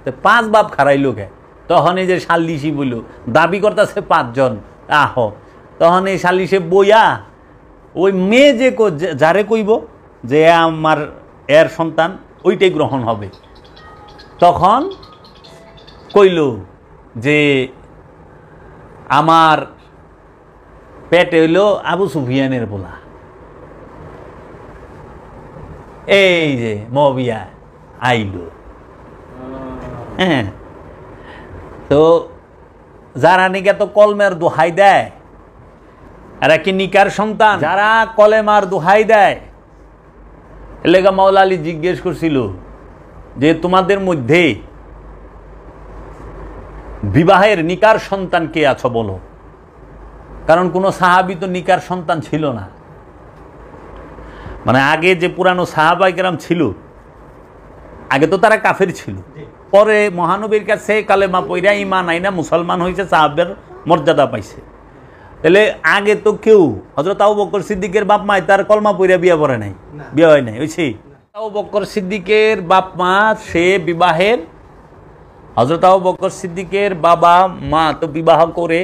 তো 5 বাপ খাড়াইলো কে? তখন এই যে সাল্লিশি বইল, দাবি করতেছে 5 জন, আহো, তখন এই সাল্লিশে বইয়া ওই মেয়ে যে যারে কইব যে আমার এর সন্তান ওইটাই গ্রহণ হবে, তখন কইল যে আমার পেটে হইল আবু সুফিয়ানের পোলা, এই যে মুআবিয়া আইল। হ্যাঁ, তো যারা নিকে তো কলমের দোহাই দেয় এরা কি নিকার সন্তান? যারা কলেমার দোহাই দেয়, এলাকা মাওলা আলী জিজ্ঞেস করছিল যে তোমাদের মধ্যে বিবাহের নিকার সন্তান কে আছো বলো, কারণ কোনো সাহাবী তো নিকার সন্তান ছিল না। মানে আগে যে পুরানো সাহাবায়ে কেরাম ছিল, আগে তো তারা কাফের ছিল, পরে মহানবীর কাছে কালেমা পইরা ঈমান আইনা মুসলমান হয়েছে, সাহাবের মর্যাদা পাইছে। তাহলে আগে তো কেউ, হযরত আবু বকর সিদ্দিকের বাপ মা তার কলমা পইরা বিয়া পড়ে নাই, বিয়া হয় নাই, হইছে? আবু বকর সিদ্দিকের বাপ মা সে বিবাহের, হযরত আবু বকর সিদ্দিকের বাবা মা তো বিবাহ করে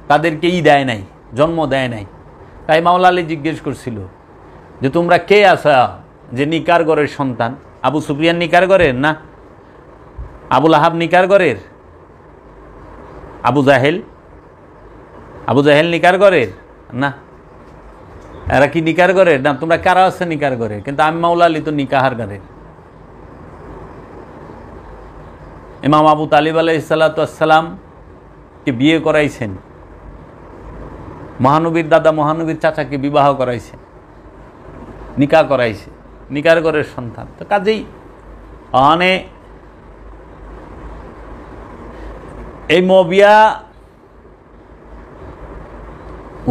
তাদেরকে দেয় নাই, জন্ম দেয় নাই। তাই মাওলা আলী জিজ্ঞেস করছিল যে তোমরা কে আছা যে নিকার ঘরের সন্তান? আবু সুফিয়ান নিকার ঘরের না? আবু লাহাব নিকার ঘরের? আবু জাহেল নিকার ঘরের না? এরা কি নিকার ঘরের না? তোমরা কারা আছে নিকার ঘরের? কিন্তু আমি মাওলা আলী তো নিকাহার ঘরের। ইমাম আবু তালিব আলাইহিস সালাতু ওয়াস সালাম কে বিয়ে করাইছেন, মহানবীর দাদা মহানবীর চাচাকে বিবাহ করাইছেন, নিকাহ করাইছে, নিকার ঘরের সন্তান। তো কাজেই এই মুআবিয়া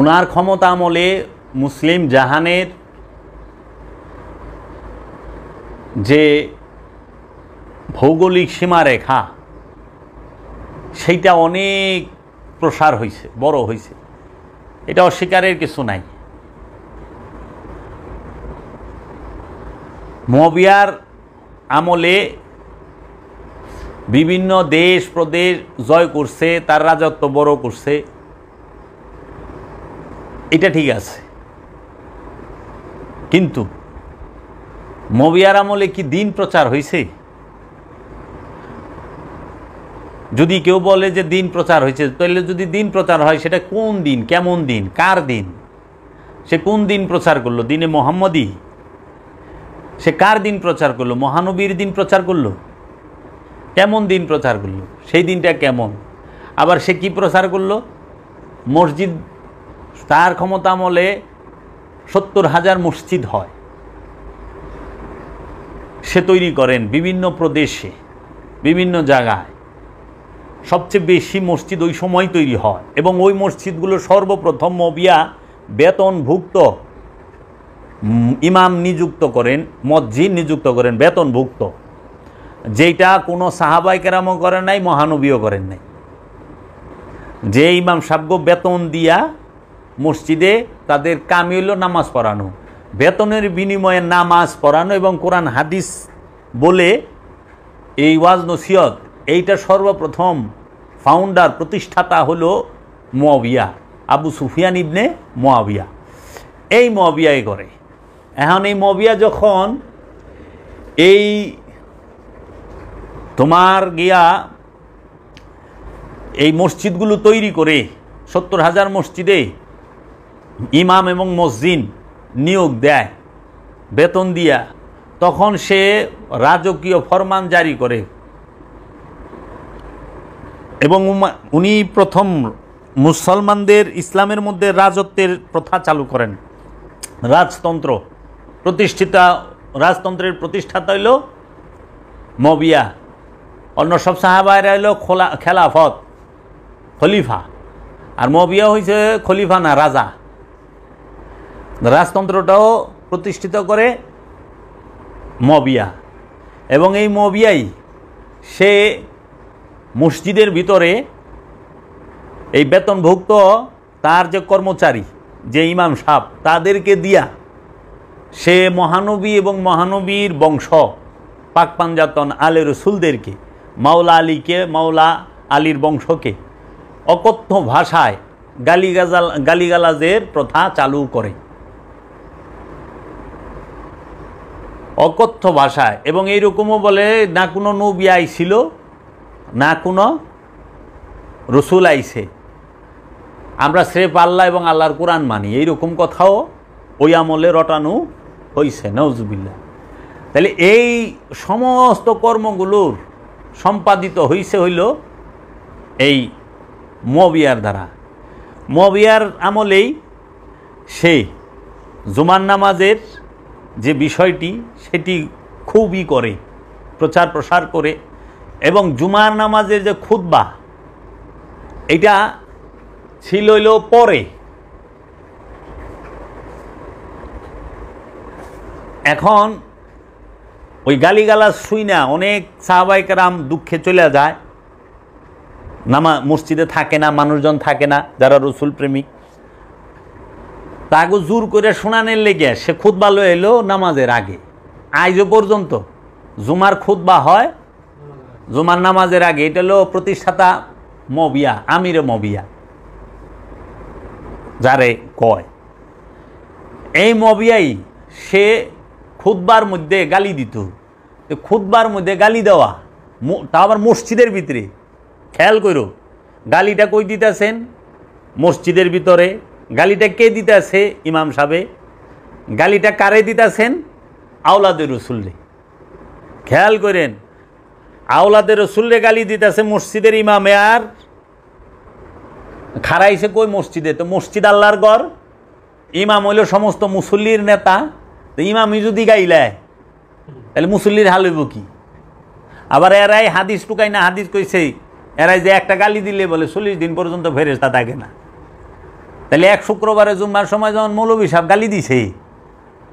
উনার ক্ষমতা আমলে মুসলিম জাহানের যে ভৌগোলিক সীমারেখা সেইটা অনেক প্রসার হয়েছে, বড় হয়েছে, এটা অস্বীকারের কিছু নাই। মুআবিয়ার আমলে বিভিন্ন দেশ প্রদেশ জয় করছে, তার রাজত্ব বড় করছে, এটা ঠিক আছে। কিন্তু মুআবিয়ার আমলে কি দিন প্রচার হয়েছে? যদি কেউ বলে যে দিন প্রচার হয়েছে, তাহলে যদি দিন প্রচার হয় সেটা কোন দিন, কেমন দিন, কার দিন? সে কোন দিন প্রচার করলো? দিনে মোহাম্মদী? সে কার দিন প্রচার করলো? মহানবীর দিন প্রচার করলো? কেমন দিন প্রচার করলো? সেই দিনটা কেমন? আবার সে কি প্রচার করলো? মসজিদ, তার ক্ষমতা আমলে 70,000 মসজিদ হয়, সে তৈরি করেন বিভিন্ন প্রদেশে, বিভিন্ন জায়গায়। সবচেয়ে বেশি মসজিদ ওই সময় তৈরি হয়, এবং ওই মসজিদগুলো সর্বপ্রথম মুআবিয়া বেতনভুক্ত ইমাম নিযুক্ত করেন, মসজিদ নিযুক্ত করেন বেতনভুক্ত, যেটা কোনো সাহাবায়ে কেরামও করেন নাই, মহানবীও করেন নাই। যে ইমাম সাহেব বেতন দিয়া মসজিদে তাদের কামি হইল নামাজ পড়ানো, বেতনের বিনিময়ে নামাজ পড়ানো এবং কোরআন হাদিস বলে এই ওয়াজ নসিহত, এইটা সর্বপ্রথম ফাউন্ডার, প্রতিষ্ঠাতা হলো মুআবিয়া, আবু সুফিয়ান ইবনে মুআবিয়া। এই মুআবিয়াই করে। এখন এই মুআবিয়া যখন এই তোমার গিয়া এই মসজিদগুলো তৈরি করে 70,000 মসজিদে ইমাম এবং মসজিদ নিয়োগ দেয় বেতন দিয়া, তখন সে রাজকীয় ফরমান জারি করে এবং উনি প্রথম মুসলমানদের ইসলামের মধ্যে রাজত্বের প্রথা চালু করেন। রাজতন্ত্র প্রতিষ্ঠিতা, রাজতন্ত্রের প্রতিষ্ঠাতা হইল মুআবিয়া। অন্য সব সাহাবায়রা হইল খেলাফত, খলিফা। আর মবিয়া হয়েছে খলিফা না রাজা, রাজতন্ত্রটাও প্রতিষ্ঠিত করে মবিয়া। এবং এই মবিয়াই সে মসজিদের ভিতরে এই বেতনভুক্ত তার যে কর্মচারী, যে ইমাম সাহেব, তাদেরকে দিয়া সে মহানবী এবং মহানবীর বংশ পাক পাঞ্জাতন আলে রসুলদেরকে, মাওলা আলীকে, মাওলা আলীর বংশকে অকথ্য ভাষায় গালিগালাজের প্রথা চালু করে, অকথ্য ভাষায়। এবং এইরকমও বলে না কোনো নবী আইছিল, না কোনো রসুল আইছে, আমরা স্রেফ আল্লাহ এবং আল্লাহর কোরআন মানি, এইরকম কথাও ওই আমলে রটানো হয়েছে, নাউজুবিল্লাহ। তাহলে এই সমস্ত কর্মগুলোর সম্পাদিত হইল এই মবিয়ার দ্বারা। মবিয়ার আমলেই সে জুমার নামাজের যে বিষয়টি সেটি খুবই করে, প্রচার প্রসার করে। এবং জুমার নামাজের যে খুতবা, এটা ছিল হইল পরে। এখন ওই গালিগালাজ শুই না অনেক সাহাবায়ে কেরাম দুঃখে চলে যায়, মসজিদে থাকে না, মানুষজন থাকে না যারা রসুল প্রেমিক, তাকে জোর করে শোনানোর লেগে সে খুতবা লয়ে এলো নামাজের আগে। আজও পর্যন্ত জুমার খুতবা হয় জুমার নামাজের আগে। এটা হলো প্রতিষ্ঠাতা মবিয়া, আমিরে মবিয়া যারে কয়। এই মবিয়াই সে খুতবার মধ্যে গালি দিত। খুতবার মধ্যে গালি দেওয়া, তা আবার মসজিদের ভিতরে। খেয়াল করো, গালিটা কই দিতেছেন? মসজিদের ভিতরে। গালিটা কে দিতেছে? ইমাম সাহেবে। গালিটা কারে দিতেছেন? আওলাদের রসুলরে। খেয়াল করেন, আওলাদের রসুলরে গালি দিতেছে মসজিদের ইমামে, আর খারাইছে কই? মসজিদে। তো মসজিদ আল্লাহর ঘর, ইমাম হইল সমস্ত মুসল্লির নেতা। তো ইমামই যদি গাইলায় তাহলে মুসল্লির হাল হইব কি? আবার এরাই হাদিস টুকাই না, হাদিস কইছে এরাই যে একটা গালি দিলে বলে 40 দিন পর্যন্ত ফেরেশতা থাকে না। তাহলে এক শুক্রবারে জুম্মার সময় যখন মৌলবী সাহেব গালি দিছে,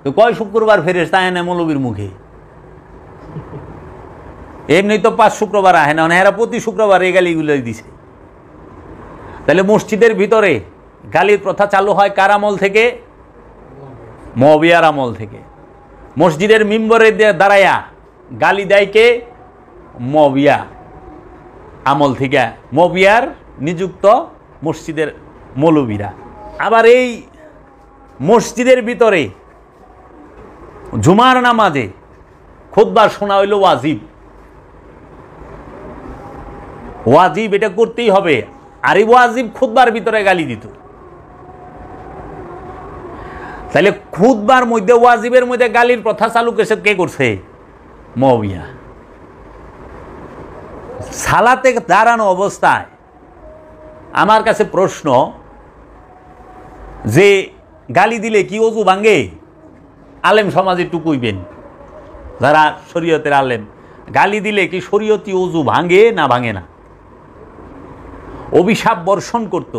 তো কয় শুক্রবার ফেরেশতা আয় না মৌলবীর মুখে? এমনি তো 5 শুক্রবার আহে না, এরা প্রতি শুক্রবার এই গালিগুলো দিছে। তাহলে মসজিদের ভিতরে গালির প্রথা চালু হয় কার আমল থেকে? মবিয়ার আমল থেকে। মসজিদের মিম্বরে দাঁড়ায়া গালি দেয় কে? মবিয়া আমল থেকে, মবিয়ার নিযুক্ত মসজিদের মৌলবীরা। আবার এই মসজিদের ভিতরে জুমার নামাজে খুতবা শোনা হইল ওয়াজিব। ওয়াজিব, এটা করতেই হবে। আর এই ওয়াজিব খুতবার ভিতরে গালি দিত। তাহলে খুতবার মধ্যে, ওয়াজিবের মধ্যে গালির প্রথা চালু কে করছে? মবিয়া। সালাতে দাঁড়ানো অবস্থায় আমার কাছে প্রশ্ন, যে গালি দিলে কি অজু ভাঙ্গে? আলেম সমাজে টুকুইবেন যারা শরীয়তের আলেম, গালি দিলে কি শরীয়তি অজু ভাঙ্গে না ভাঙে না? অভিশাপ বর্ষণ করত।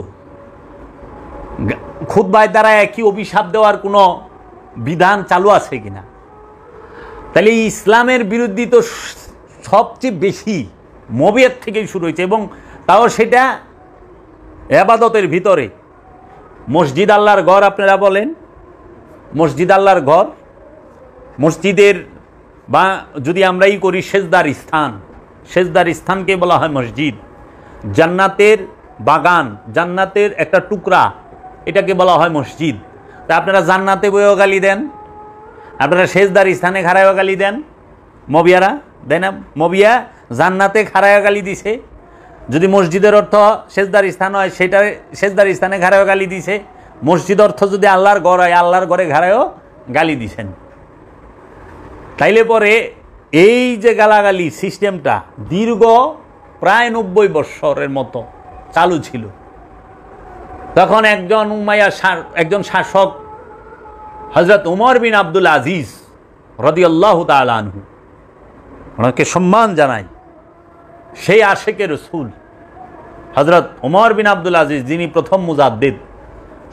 খুতবায় দ্বারা একই অভিশাপ দেওয়ার কোনো বিধান চালু আছে কিনা? তাহলে ইসলামের বিরুদ্ধে তো সবচেয়ে বেশি মবিয়াত থেকেই শুরু হয়েছে, এবং তাও সেটা ইবাদতের ভিতরে। মসজিদ আল্লাহর ঘর, আপনারা বলেন মসজিদ আল্লাহর ঘর। মসজিদের বা যদি আমরাই করি সেজদার স্থান, সেজদার স্থানকে বলা হয় মসজিদ। জান্নাতের বাগান, জান্নাতের একটা টুকরা, এটাকে বলা হয় মসজিদ। তা আপনারা জান্নাতে বইও গালি দেন, আপনারা সেজদার স্থানে খাড়ায়ও গালি দেন। মবিয়ারা দেয় না? মবিয়া জান্নাতে খাড়ায়ও গালি দিছে। যদি মসজিদের অর্থ সেজদার স্থান হয়, সেটা সেজদার স্থানে ঘাড়ায়ও গালি দিছে। মসজিদ অর্থ যদি আল্লাহর ঘর হয়, আল্লাহর ঘরে ঘাড়ায়ও গালি দিছেন। তাইলে পরে এই যে গালাগালি সিস্টেমটা দীর্ঘ প্রায় 90 বৎসরের মতো চালু ছিল। তখন একজন শাসক হযরত উমর বিন আব্দুল আজিজ রাদিয়াল্লাহু তাআলা আনহু, ওনাকে সম্মান জানাই, সেই আশেকে রসুল, হজরত ওমর বিন আব্দুল আজিজ, যিনি প্রথম মুজাদ্দিদ,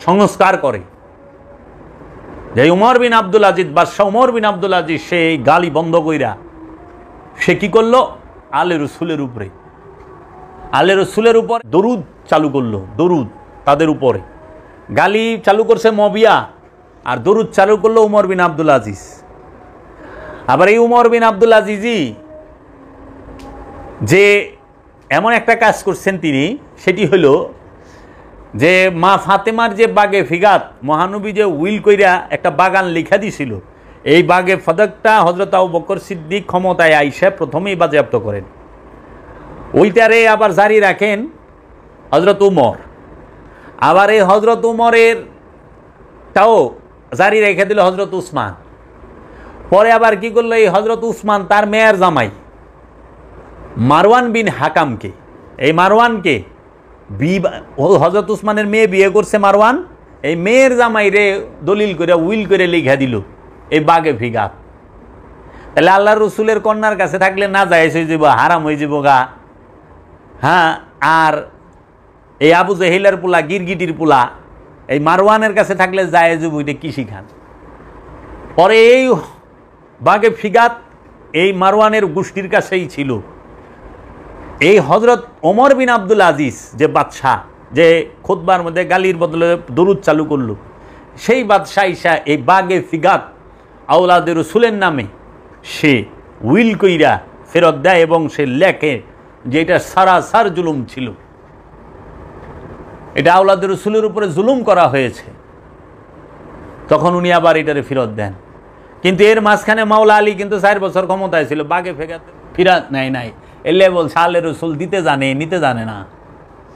সংস্কার করে যে উমর বিন আব্দুল আজিজ, বাদশাহ উমর বিন আব্দুল আজিজ, সেই গালি বন্ধ কইরা সে কি করলো, আলে রসুলের উপরে, আলে রসুলের উপর দরুদ চালু করলো। দরুদ তাদের উপরে, গালি চালু করছে মবিয়া, আর দরুদ চালু করলো উমর বিন আব্দুল আজিজ। আবার এই উমর বিন আব্দুল আজিজই যে এমন একটা কাজ করছেন তিনি, সেটি হলো যে মা ফাতেমার যে বাগে ফিগাত, মহানবী যে উইল কইরা একটা বাগান লিখা দিছিল, এই বাগে ফদকটা হজরত আবু বকর সিদ্দিক ক্ষমতায় আইসা প্রথমেই বাজেয়াপ্ত করেন। ওইটারে আবার জারি রাখেন হজরত উমর। আবার এই হজরত উমরের তাও জারি রেখে দিল হজরত উসমান। পরে আবার কি করলো, এই হজরত উসমান তার মেয়ের জামাই মারওয়ান বিন হাকামকে, এই মারওয়ানকে হজরত উসমানের মেয়ে বিয়ে করছে মারওয়ান, এই মেয়ের জামাই রে দলিল করে উইল করে লিখা দিল এই বাগে ফিগাত। তাহলে আল্লাহ রসুলের কন্যার কাছে থাকলে না যায় হয়ে যাব, হারাম হয়ে যাব গা। হ্যাঁ, আর এই আবু জেহিলার পোলা, গিরগিটির পোলা, এই মারওয়ানের কাছে থাকলে যায় যাব, এটা কি শিখান। পরে এই বাগে ফিগাত এই মারওয়ানের গোষ্ঠীর কাছেই ছিল। এই হজরত ওমর বিন আব্দুল আজিজ যে বাদশাহ, যে খুতবার মধ্যে গালির বদলে দরুদ চালু করলো, সেই বাদশাহ ঈশা এই বাগে ফিগাত আওলাদের রসুলের নামে সে উইল কইরা ফেরত দেয় এবং সে লেখে যে এটা সারাসার জুলুম ছিল, এটা আওলাদের রসুলের উপরে জুলুম করা হয়েছে। তখন উনি আবার এটারে ফেরত দেন। কিন্তু এর মাঝখানে মাওলা আলী কিন্তু 4 বছর ক্ষমতায় ছিল, বাগে ফেগাত ফিরাত নাই এলে বলছে আল্লাহ রসুল দিতে জানে, নিতে জানে না।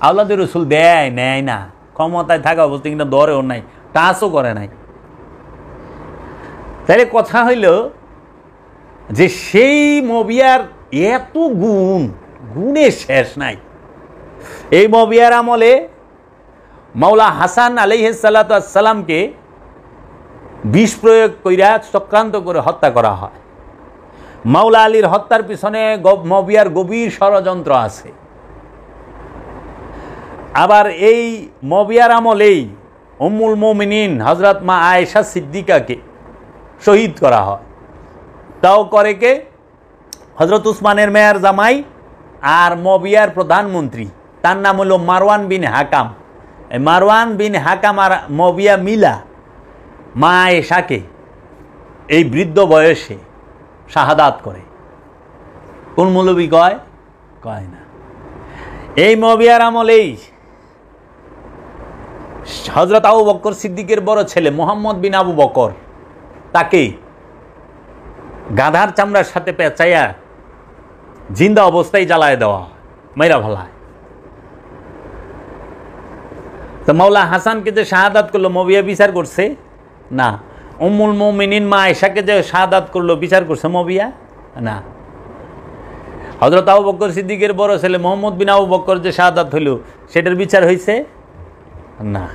আওলাদের রসুল দেয়, নেয় না, ক্ষমতায় থাকা অবস্থা কিন্তু ধরেও নাই, টাচও করে নাই। তাহলে কথা হইল যে সেই মবিয়ার এত গুণের শেষ নাই। এই মবিয়ার আমলে মাওলা হাসান আলাইহিস সালাতু ওয়াস সালামকে বিষ প্রয়োগ কইরা চক্রান্ত করে হত্যা করা হয়। মাওলা আলীর হত্যার পিছনে মবিয়ার গভীর ষড়যন্ত্র আছে। আবার এই মবিয়ার আমলেই উম্মুল মুমিনিন হযরত মা আয়েশা সিদ্দিকাকে শহীদ করা হয়। তাও করে কে? হযরত উসমানের মেয়ের জামাই আর মবিয়ার প্রধানমন্ত্রী, তার নাম হলো মারওয়ান বিন হাকাম। এই মারওয়ান বিন হাকাম আর মবিয়া মিলা মা আয়েশাকে এই বৃদ্ধ বয়সে শাহাদাত করে। কোন মৌলবী কয়? কয় না। এই মবিয়ার আমলেই হযরত আবু বকর সিদ্দিকের বড় ছেলে মুহাম্মদ বিন আবু বকর, তাকে গাধার চামড়ার সাথে পেঁচাইয়া জিন্দা অবস্থায় জ্বালায় দেওয়া, মেরা ভালায়। তো মাওলা হাসানকে যে শাহাদাত করলো, মবিয়া বিচার করছে না। উম্মুল মুমিনিন মা আয়েশাকে যে শাহাদাত করলো, বিচার করছে মবিয়া না। হযরত আবু বকর সিদ্দিকের বড় ছেলে মুহাম্মদ বিন আবু বকর যে শাহাদাত হইল, সেটার বিচার হয়েছে না।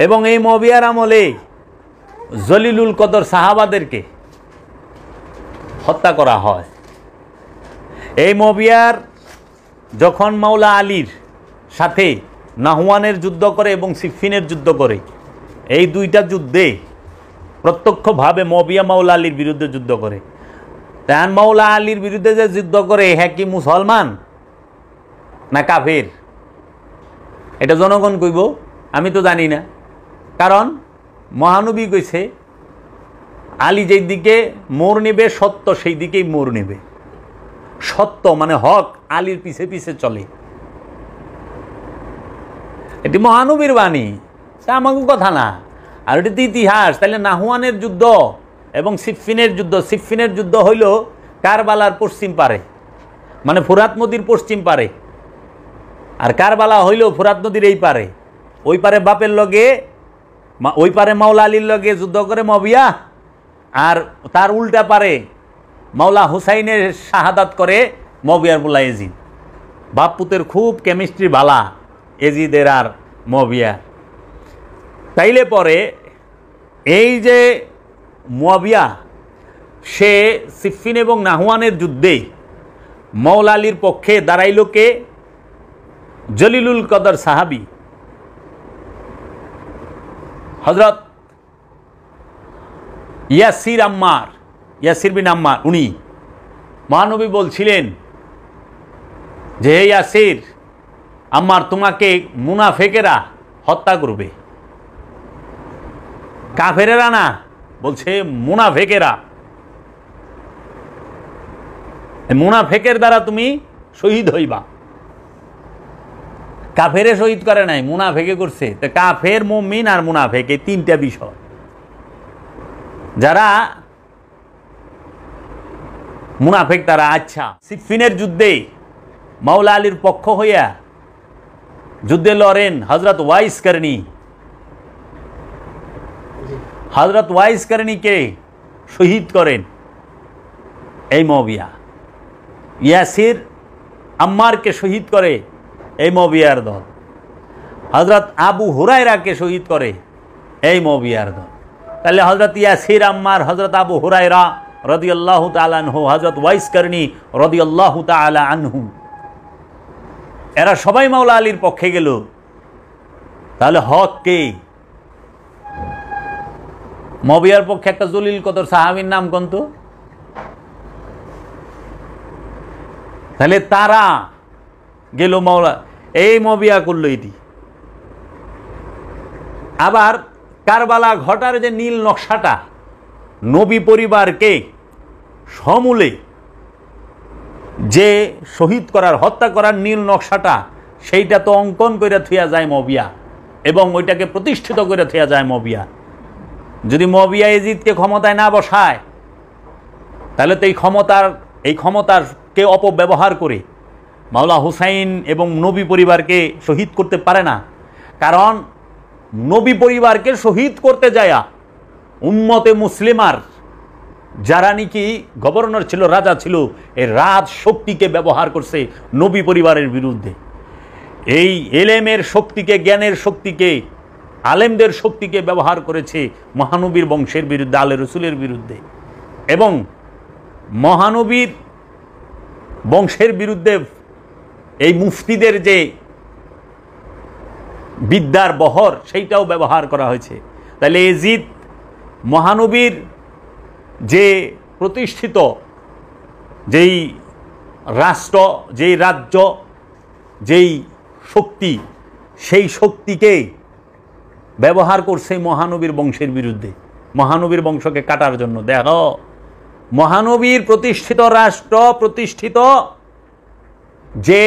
এবং এই মবিয়ার আমলে জলিলুল কদর সাহাবাদেরকে হত্যা করা হয়। এই মবিয়ার যখন মাওলা আলীর সাথে নাহওয়ানের যুদ্ধ করে এবং সিফিনের যুদ্ধ করে, এই দুইটা যুদ্ধে প্রত্যক্ষভাবে মবিয়া মাওলা আলীর বিরুদ্ধে যুদ্ধ করে। তার মাওলা আলীর বিরুদ্ধে যে যুদ্ধ করে, হ্যাঁ কি মুসলমান না কাফের, এটা জনগণ কইব, আমি তো জানি না। কারণ মহানবী কইছে আলী যেই দিকে মোড় নেবে, সত্য সেই দিকেই মোড় নেবে। সত্য মানে হক আলীর পিছে পিছে চলে, এটি মহানবীর বাণী, তা আমাকে কথা না। আর এটি তো ইতিহাস। তাহলে নাহওয়ানের যুদ্ধ এবং সিফিনের যুদ্ধ, সিফিনের যুদ্ধ হইল কারবালার পশ্চিম পারে, মানে ফুরাত নদীর পশ্চিম পারে, আর কারবালা হইল ফুরাত নদীর এই পারে। ওই পারে বাপের লগে, ওই পারে মাওলা আলীর লগে যুদ্ধ করে মবিয়া, আর তার উল্টা পারে মাওলা হুসাইনের শাহাদাত করে মবিয়ার মোল্লা এজিদ। বাপ পুতের খুব কেমিস্ট্রি ভালা এজিদের আর মবিয়া। তাইলে পরে এই যে মুয়াবিয়া, সে সিফিন এবং নাহওয়ানের যুদ্ধে মাওলা আলীর পক্ষে দাঁড়াইল কে? জলিলুল কদর সাহাবী হযরত ইয়াসির বিন আম্মার, উনি মহানবী বলছিলেন যে হে ইয়াসির, আম্মার তোমাকে মুনাফেকেরা হত্যা করবে। কাফেরেরা না, বলছে মুনাফেকেরা। মুনাফেকের দ্বারা তুমি শহীদ হইবা। কাফেরে শহীদ করে নাই, মুনাফেকে করছে। তো কাফের, মুমিন আর মুনাফেক, এই তিনটা বিষয়। যারা মুনাফেক তারা, আচ্ছা, সিফিনের যুদ্ধে মাওলা আলীর পক্ষ হইয়া যুদ্ধে লড়েন হযরত ওয়াইস করনি। হযরত ওয়াইস করনিকে শহীদ করেন এই মুআবিয়া। ইয়াসির আম্মারকে শহীদ করে এই মুআবিয়ার দল। হযরত আবু হুরায়রাকে শহীদ করে এই মুআবিয়ার দল। তাহলে হযরত ইয়াসির আম্মার, হযরত আবু হুরায়রা রাদিয়াল্লাহু তাআলা আনহু, হযরত ওয়াইস করনি রাদিয়াল্লাহু তাআলা আনহু, এরা সবাই মাওলা আলীর পক্ষে গেল। তাহলে হক কে? মুআবিয়ার পক্ষে একটা জলিল কদর সাহাবীর নাম কোন তো? তাহলে তারা গেল মাওলা, এই মুআবিয়া করলো এটি। আবার কারবালা ঘটার যে নীল নকশাটা, নবী পরিবারকে সমূলে যে শহীদ করার, হত্যা করার নীল নকশাটা, সেইটা তো অঙ্কন করে থুয়া যায় মুআবিয়া, এবং ওইটাকে প্রতিষ্ঠিত করে থুয়া যায় মুআবিয়া। যদি মুআবিয়া ইয়াজিদকে ক্ষমতায় না বসায়, তাহলে তো এই ক্ষমতারকে অপব্যবহার করে মাওলা হুসাইন এবং নবী পরিবারকে শহীদ করতে পারে না। কারণ নবী পরিবারকে শহীদ করতে যায়া উম্মতে মুসলিমার যারা নাকি গভর্নর ছিল, রাজা ছিল, এই রাজ শক্তিকে ব্যবহার করছে নবী পরিবারের বিরুদ্ধে। এই এলেমের শক্তিকে, জ্ঞানের শক্তিকে, আলেমদের শক্তিকে ব্যবহার করেছে মহানবীর বংশের বিরুদ্ধে, আলে রসুলের বিরুদ্ধে। এবং মহানবীর বংশের বিরুদ্ধে এই মুফতিদের যে বিদ্যার বহর, সেইটাও ব্যবহার করা হয়েছে। তাহলে ইয়াজিদ মহানবীর যে প্রতিষ্ঠিত যেই রাষ্ট্র, যেই রাজ্য, যেই শক্তি, সেই শক্তিকে ব্যবহার করছে মহানবীর বংশের বিরুদ্ধে, মহানবীর বংশকে কাটার জন্য। দেখো, মহানবীর প্রতিষ্ঠিত রাষ্ট্র, প্রতিষ্ঠিত যে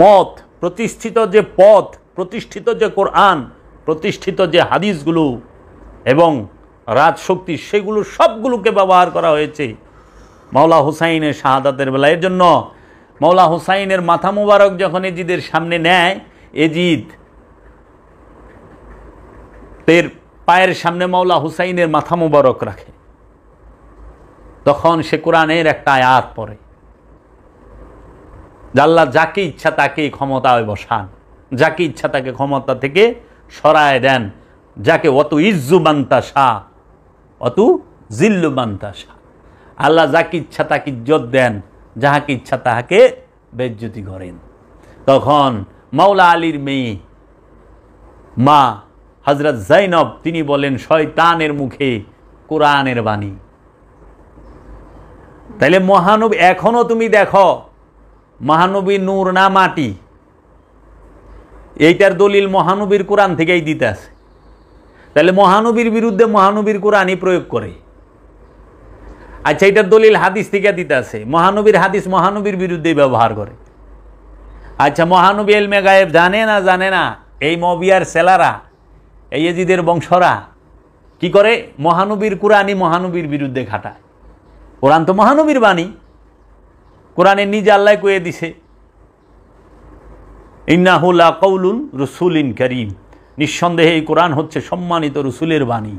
মত, প্রতিষ্ঠিত যে পথ, প্রতিষ্ঠিত যে কোরআন, প্রতিষ্ঠিত যে হাদিসগুলো এবং রাজশক্তি, সেগুলো সবগুলোকে ব্যবহার করা হয়েছে মাওলা হুসাইনের শাহাদাতের বেলা। এর জন্য মাওলা হুসাইনের মাথা মুবারক যখন এজিদের সামনে নেয়, এজিদ এর পায়ের সামনে মাওলা হুসাইনের মাথা মুবারক রাখে, তখন সে কোরআনের একটা আয়াত পড়ে, আল্লাহ যাকে ইচ্ছা তাকে ক্ষমতায় বসান, যাকে ইচ্ছা তাকে ক্ষমতা থেকে সরায় দেন, যাকে অত ইজ্জু বান্তাসা অত জিল্লু বান্তাসা। আল্লাহ যাকে ইচ্ছা তাকে ইজ্জত দেন, যাহাকে ইচ্ছা তাহাকে বেজ্জতি করেন। তখন মাওলা আলীর মেয়ে মা হযরত জাইনব, তিনি বলেন শয়তানের মুখে কোরআনের বাণী। তাইলে মহানবী, এখনো তুমি দেখো মহানবী নূর না মাটি, এইটার দলিল মহানবীর কোরআন থেকেই দিতে আছে। তাহলে মহানবীর বিরুদ্ধে মহানবীর কোরআনই প্রয়োগ করে। আচ্ছা, এইটার দলিল হাদিস থেকে দিতে আছে, মহানবীর হাদিস মহানবীর বিরুদ্ধেই ব্যবহার করে। আচ্ছা, মহানবী ইলমে গায়েব জানে না? জানে না। এই মুআবিয়ার সেলারা, এই ইয়াজিদের বংশরা কি করে? মহানবীর কোরআনই মহানবীর বিরুদ্ধে খাটায়। কোরআন তো মহানবীর বাণী, কোরআনে নিজে আল্লাহ কয়ে দিছে, ইন্নাহু লাকাউলুন রাসূলিন কারীম, নিঃসন্দেহে এই কোরআন হচ্ছে সম্মানিত রসুলের বাণী।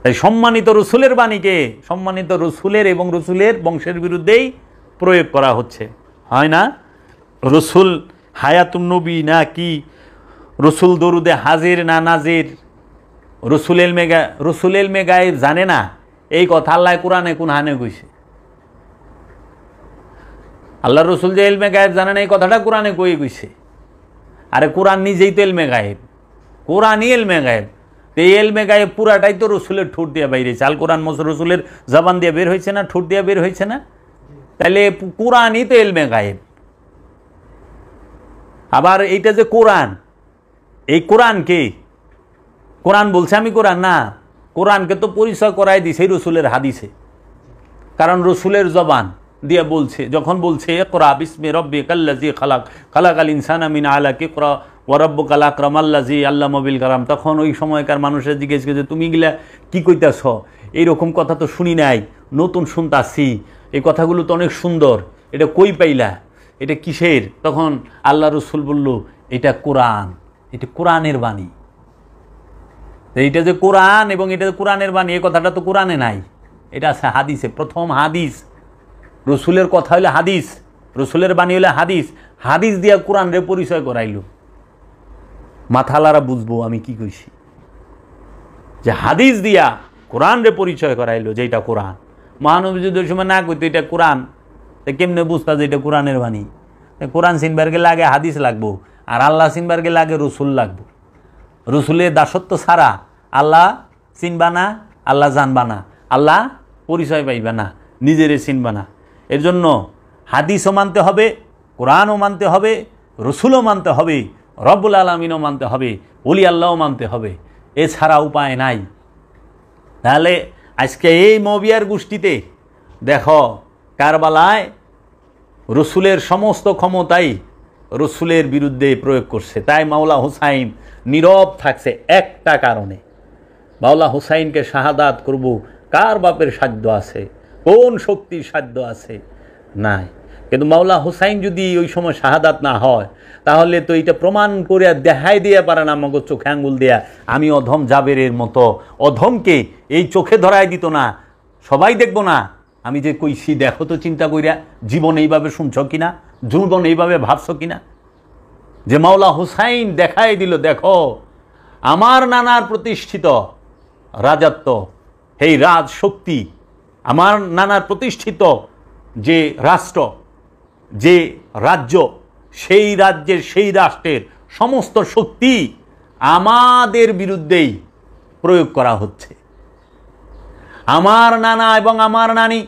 তাই সম্মানিত রসুলের বাণীকে সম্মানিত রসুলের এবং রসুলের বংশের বিরুদ্ধেই প্রয়োগ করা হচ্ছে, হয় না? রসুল হায়াতুন নবী না কি, রসুল দরুদে হাজির না নাজির, রসুল ইলমে গায়েব জানে না, এই কথা আল্লাহ কোরআনে কোন হানে কইছে? আল্লাহ রসুল যে এলমে গায়েব জানে না এই কথাটা কোরআনে কই কইছে। আরে কোরআন নিজেই তো এলমে গায়েব, কোরআনই এলমে গায়েব। তো এই এলমে গায়েব পুরাটাই তো রসুলের ঠোঁট দিয়ে বাইরেছে। আল কোরআন রসুলের জবান দিয়ে বের হয়েছে না, ঠোঁট দিয়ে বের হয়েছে না? তাহলে কোরআনই তো এলমে গায়েব। আবার এইটা যে কোরআন, এই কোরআনকে, কোরআন বলছে আমি কোরআন না, কোরআনকে তো পরিচয় করাই দিছে রসুলের হাদিসে। কারণ রসুলের জবান দিয়ে বলছে, যখন বলছে ইকরা বিসমি রব্বিকাল্লাযী খালাক খালাকাল ইনসানা মিন আলাক ইকরা ওয়া রাব্বুকাল আকরামাল্লাযী আল্লামা বিল কালাম, তখন ওই সময়কার মানুষের জিজ্ঞেস করে যে তুমি এগুলা কি কইতাছ, এইরকম কথা তো শুনি নাই, নতুন শুনতাছি, এই কথাগুলো তো অনেক সুন্দর, এটা কই পাইলা, এটা কিসের? তখন আল্লাহ রসুল বলল এটা কোরআন, এটা কোরআনের বাণী। এইটা যে কোরআন এবং এটা যে কোরআনের বাণী, এই কথাটা তো কোরআনে নাই, এটা আছে হাদিসে। প্রথম হাদিস, রসুলের কথা হইলে হাদিস, রসুলের বাণী হইলে হাদিস, হাদিস দিয়া কোরআনরে পরিচয় করাইল। মাথালারা বুঝবো আমি কি কইছি, যে হাদিস দিয়া কোরআনরে পরিচয় করাইল যে এটা কোরআন। মহানবী যদি ওই সময় না কইতো এটা কোরআন, কেমনে বুঝতা যে এটা কোরআনের বাণী? কোরআন চিনবারকে লাগে হাদিস লাগবো, আর আল্লাহ চিনবারকে লাগে রসুল লাগবো। রসুলের দাসত্ব ছাড়া আল্লাহ চিনবা না, আল্লাহ জানবা না, আল্লাহ পরিচয় পাইবা না, নিজেরে চিনবা না। এর জন্য হাদিসও মানতে হবে, কোরআনও মানতে হবে, রসুলও মানতে হবে, রব্বুল আলামিনও মানতে হবে, ওলি আল্লাহও মানতে হবে, এছাড়া উপায় নাই। তাহলে আজকে এই মবিয়ার গোষ্ঠীতে দেখো কারবালায় রসুলের সমস্ত ক্ষমতাই রসুলের বিরুদ্ধে প্রয়োগ করছে। তাই মাওলা হুসাইন নীরব থাকছে একটা কারণে, মাওলা হুসাইনকে শাহাদাত করব কার বাপের সাধ্য আছে, কোন শক্তির সাধ্য আছে? নাই। কিন্তু মাওলা হুসাইন যদি ওই সময় শাহাদাত না হয়, তাহলে তো এটা প্রমাণ করে দেখাই দিয়ে পারে না আমাকে চোখে আঙ্গুল দেয়া আমি অধম জাবেরের মতো। অধমকে এই চোখে ধরাই দিত না, সবাই দেখব না আমি যে কইছি, দেখো তো চিন্তা কইরা জীবন এইভাবে শুনছ কিনা, জীবন এইভাবে ভাবছ কিনা? যে মাওলা হুসাইন দেখাই দিল, দেখো আমার নানার প্রতিষ্ঠিত রাজত্ব, এই রাজ শক্তি, আমার নানার প্রতিষ্ঠিত যে রাষ্ট্র, যে রাজ্য, সেই রাজ্যের সেই রাষ্ট্রের সমস্ত শক্তি আমাদের বিরুদ্ধেই প্রয়োগ করা হচ্ছে। আমার নানা এবং আমার নানি,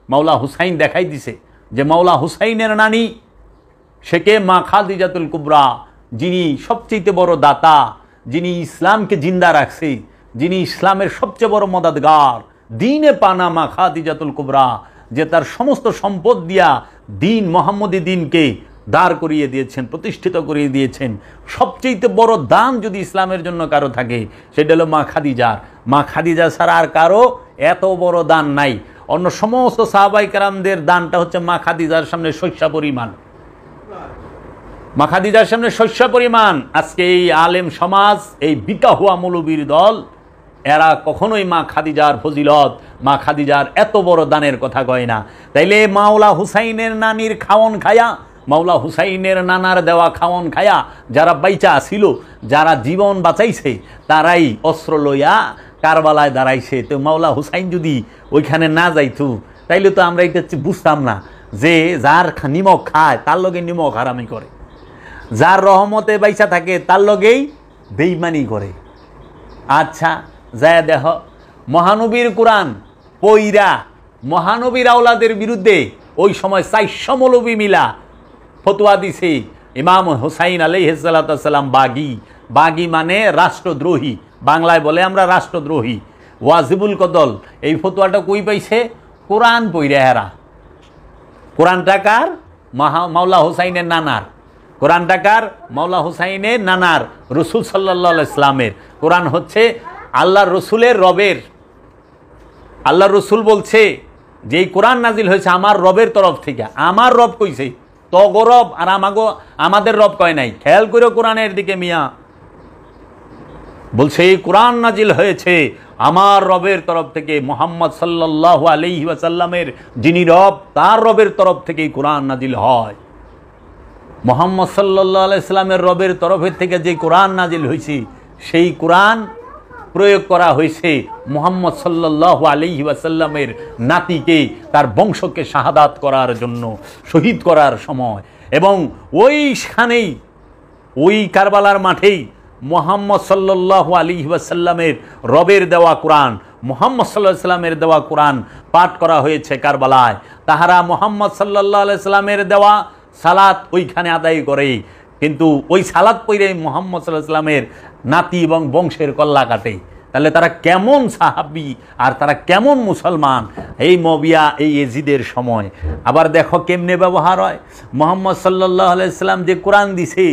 মাওলা হুসাইন দেখাই দিছে যে মাওলা হুসাইনের নানি সে কে? মা খাদিজাতুল কুবরা, যিনি সবচেয়ে বড় দাতা, যিনি ইসলামকে জিন্দা রাখছে, যিনি ইসলামের সবচেয়ে বড় মদদগার, দিনে পানা মা খাদিজাতুল কুবরা, যে তার সমস্ত সম্পদ দিয়া দিন, মোহাম্মদী দিনকে দাঁড় করিয়ে দিয়েছেন, প্রতিষ্ঠিত করিয়ে দিয়েছেন। সবচেয়ে বড় দান যদি ইসলামের জন্য কারো থাকে, সেটা হলো মা খাদিজার। মা খাদিজা ছাড়া আর কারো এত বড় দান নাই। অন্য সমস্ত সাহাবায়ে কেরামদের দানটা হচ্ছে মা খাদিজার সামনে শস্য পরিমাণ, মা খাদিজার সামনে শস্য পরিমাণ। আজকে এই আলেম সমাজ, এই বিকা হুয়া মৌলবীর দল, এরা কখনোই মা খাদিজার ফজিলত, মা খাদিজার এত বড় দানের কথা কয় না। তাইলে মাওলা হুসাইনের নানির খাওয়ন খায়া, মাওলা হুসাইনের নানার দেওয়া খাওয়ন খায়া যারা বাইচা ছিল, যারা জীবন বাঁচাইছে, তারাই অস্ত্র লইয়া কারবালায় দাঁড়াইছে। তো মাওলা হুসাইন যদি ওইখানে না যাইতো, তাইলে তো আমরা এটা বুঝতাম না যে যার নিমক খায় তার লগে নিমক হারামি করে, যার রহমতে বাইচা থাকে তার লগেই বেইমানি করে। আচ্ছা যায় দেখ, মহানবীর কোরআন পইরা মহানবীর আওলাদের বিরুদ্ধে ওই সময় 400 মৌলবী মিলা ফতোয়া দিছে। ইমাম হুসাইন আলাইহিস সালাম বাগী, বাগী মানে রাষ্ট্রদ্রোহী, বাংলায় বলে আমরা রাষ্ট্রদ্রোহী। ওয়াজিবুল কদল এই ফতোয়াটা কই পাইছে? কোরআন পইরা। হেরা কোরআনটা কার? মাওলা হুসাইনের নানার। কোরআনটা কার? মাওলা হুসাইনের নানার, রসুল সাল্লাল্লাহু আলাইহি ইসলামের। কোরআন হচ্ছে আল্লাহর রসুলের রবের। আল্লাহ রসুল বলছে যে এই কোরআন নাজিল হয়েছে আমার রবের তরফ থেকে। আমার রব কইছে, তগ রব আর আমাদের রব কয় নাই। খেয়াল করে কোরআনের দিকে মিয়া, বলছে এই কোরআন নাজিল হয়েছে আমার রবের তরফ থেকে, মুহাম্মদ সাল্লাল্লাহু আলাইহি ওয়াসাল্লামের যিনি রব, তার রবের তরফ থেকে এই কোরআন নাজিল হয়। মুহাম্মদ সাল্লাল্লাহু আলাইহি ওয়াসাল্লামের রবের তরফের থেকে যে কোরআন নাজিল হয়েছে, সেই কোরআন প্রয়োগ করা হয়েছে মুহাম্মদ সাল্লাল্লাহু আলাইহি ওয়াসাল্লামের নাতিকে, তার বংশকে শাহাদাত করার জন্য, শহীদ করার সময়। এবং ওইখানেই, ওই কারবালার মাঠেই মুহাম্মদ সাল্লাল্লাহু আলাইহি ওয়াসাল্লামের রবের দেওয়া কোরআন, মুহাম্মদ সাল্লাল্লাহু আলাইহি ওয়াসাল্লামের দেওয়া কোরআন পাঠ করা হয়েছে কারবালায়। তাহারা মুহাম্মদ সাল্লাল্লাহু আলাইহি ওয়াসাল্লামের দেওয়া সালাত ওইখানে আদায় করে, কিন্তু ওই সালাত পড়ে মুহাম্মদ সাল্লাল্লাহু আলাইহি ওয়াসাল্লামের নাতি এবং বংশের কল্লা কাটে। তাহলে তারা কেমন সাহাবী আর তারা কেমন মুসলমান এই মবিয়া, এই এজিদের সময়। আবার দেখো কেমনে ব্যবহার হয়। মুহাম্মদ সাল্লাল্লাহু আলাইহি ওয়াসাল্লাম যে কোরআন দিছে,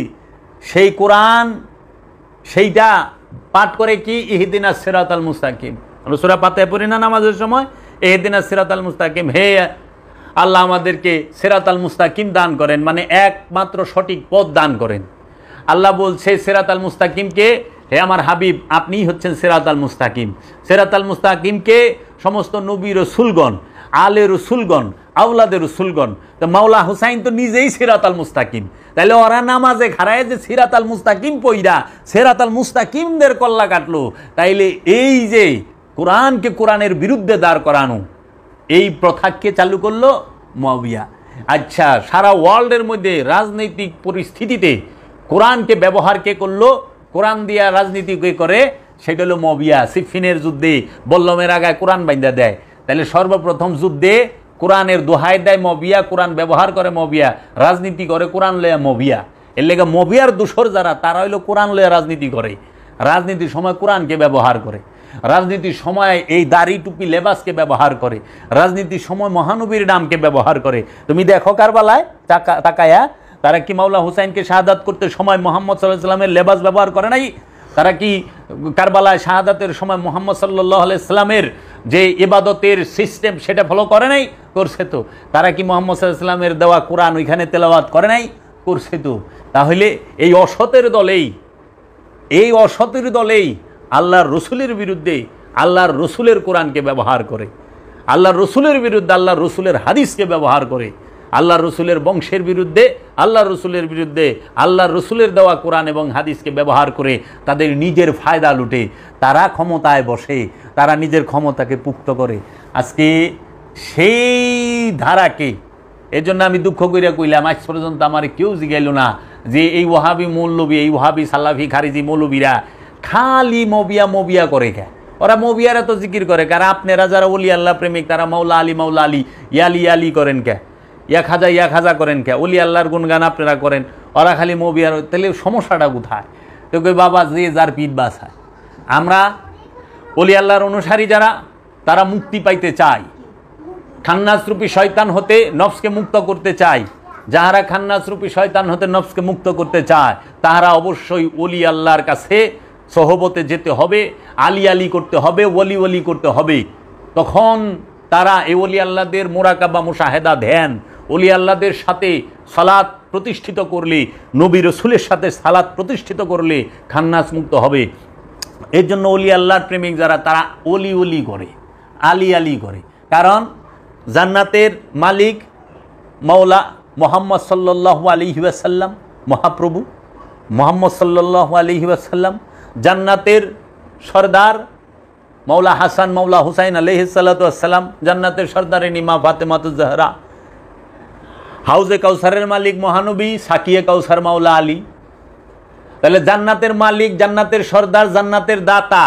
সেই কোরআন সেইটা পাঠ করে কি ইহদিনাস সিরাতাল মুস্তাকিম, আমরা সূরা ফাতিহা পড়ি না নামাজের সময়, ইহদিনাস সিরাতাল মুস্তাকিম, হে আল্লাহ আমাদেরকে সিরাতাল মুস্তাকিম দান করেন, মানে একমাত্র সঠিক পথ দান করেন। আল্লাহ বলছে সিরাতাল মুস্তাকিমকে, হে আমার হাবিব আপনিই হচ্ছেন সিরাতাল মুস্তাকিম। সিরাতাল মুস্তাকিমকে সমস্ত নবী রসুলগণ, আলে রসুলগণ, আওলাদে রসুলগণ, তো মাওলা হুসাইন তো নিজেই সিরাতাল মুস্তাকিম। তাহলে ওরা নামাজে খাড়ায় যে সিরাতাল মুস্তাকিম পইরা সিরাতাল মুস্তাকিমদের কল্লা কাটলো। তাইলে এই যে কোরআনকে কোরআনের বিরুদ্ধে দাঁড় করানো, এই প্রথাকে চালু করলো মুআবিয়া। আচ্ছা, সারা ওয়ার্ল্ডের মধ্যে রাজনৈতিক পরিস্থিতিতে কোরআনকে ব্যবহার কে করলো, কোরআন দিয়া রাজনীতি কে করে, সেটা হলো মুআবিয়া। সিফিনের যুদ্ধে বল্লমের আগায় কোরআন বাইন্দা দেয়। তাহলে সর্বপ্রথম যুদ্ধে কোরআনের দোহাই দেয় মুআবিয়া, কোরআন ব্যবহার করে মুআবিয়া, রাজনীতি করে কোরআন লয়া মুআবিয়া। এর লেগে মুআবিয়ার দোসর যারা, তারা হইলো কোরআন লয়া রাজনীতি করে, রাজনীতির সময় কোরআনকে ব্যবহার করে, রাজনীতির সময় এই দাড়ি টুপি লেবাসকে ব্যবহার করে, রাজনীতির সময় মহানবীর নামকে ব্যবহার করে। তুমি দেখো কারবালায় তাকায়া, তারা কি মাওলা হুসাইনকে শাহাদাত করতে সময় মুহাম্মদ সাল্লাল্লাহু আলাইহি ওয়াসাল্লামের লেবাস ব্যবহার করে নাই? তারা কি কারবালায় শাহাদাতের সময় মুহাম্মদ সাল্লাল্লাহু আলাইহি ওয়াসাল্লামের যে ইবাদতের সিস্টেম সেটা ফলো করে নাই? করছে তো। তারা কি মুহাম্মদ সাল্লাল্লাহু আলাইহি ওয়াসাল্লামের দেওয়া কোরআন ওইখানে তেলাওয়াত করে নাই? করছে তো। তাহলে এই অসতের দলেই আল্লাহর রসুলের বিরুদ্ধে আল্লাহর রসুলের কোরআনকে ব্যবহার করে, আল্লাহর রসুলের বিরুদ্ধে আল্লাহর রসুলের হাদিসকে ব্যবহার করে, আল্লাহর রসুলের বংশের বিরুদ্ধে আল্লাহর রসুলের বিরুদ্ধে আল্লাহর রসুলের দেওয়া কোরআন এবং হাদিসকে ব্যবহার করে তাদের নিজের ফায়দা লুটে তারা ক্ষমতায় বসে, তারা নিজের ক্ষমতাকে পুক্ত করে। আজকে সেই ধারাকে, এর জন্য আমি দুঃখ করিয়া কইলাম, আজ পর্যন্ত আমার কেউ জিগাইল না যে এই ওয়াহাবি মৌলবী, এই ওয়াহাবি সালাফি খারিজি মৌলবীরা খালি মবিয়া করে কে? ওরা মবিয়ারা তো জিকির করে, কারণ আপনারা যারা ওলি আল্লাহ প্রেমিক তারা মাওলা আলী ইয়ালি করেন কে, ইয়া খাজা করেন কে? ওলি আল্লাহর গুণগান আপনারা করেন, ওরা খালি মবিয়ার। তাহলে সমস্যাটা কোথায়? তো কই বাবা যে যার পিঠ বাছায়। আমরা ওলি আল্লাহর অনুসারী যারা, তারা মুক্তি পাইতে চায়, খান্নাসরূপী শয়তান হতে নফসকে মুক্ত করতে চায়। যাহারা খান্নাসরূপী শয়তান হতে নফসকে মুক্ত করতে চায় তাহারা অবশ্যই ওলি আল্লাহর কাছে সহবতে যেতে হবে, আলি করতে হবে, ওলি করতে হবে। তখন তারা এই ওলি আল্লাহদের মোরাকাবা মুশাহেদা ধ্যান, ওলি আল্লাহদের সাথে সালাত প্রতিষ্ঠিত করলে, নবী রসুলের সাথে সালাত প্রতিষ্ঠিত করলে খান্নাস মুক্ত হবে। এর জন্য ওলি আল্লাহর প্রেমিক যারা, তারা ওলি করে, আলি করে। কারণ জান্নাতের মালিক মাওলা মুহাম্মদ সাল্লাল্লাহু আলাইহি ওয়াসাল্লাম, মহাপ্রভু মুহাম্মদ সাল্লাল্লাহু আলাইহি ওয়াসাল্লাম, জান্নাতের সর্দার মাওলা হাসান মাওলা হুসাইন আলাইহিস সালাতু ওয়াসসালাম, জান্নাতের সর্দারিনী মা ফাতেমাতুজ জাহরা, হাউজে কাউসারের মালিক মহানবী সাকিয়ে কাউসার মাওলা আলী। তাহলে জান্নাতের মালিক, জান্নাতের সর্দার, জান্নাতের দাতা,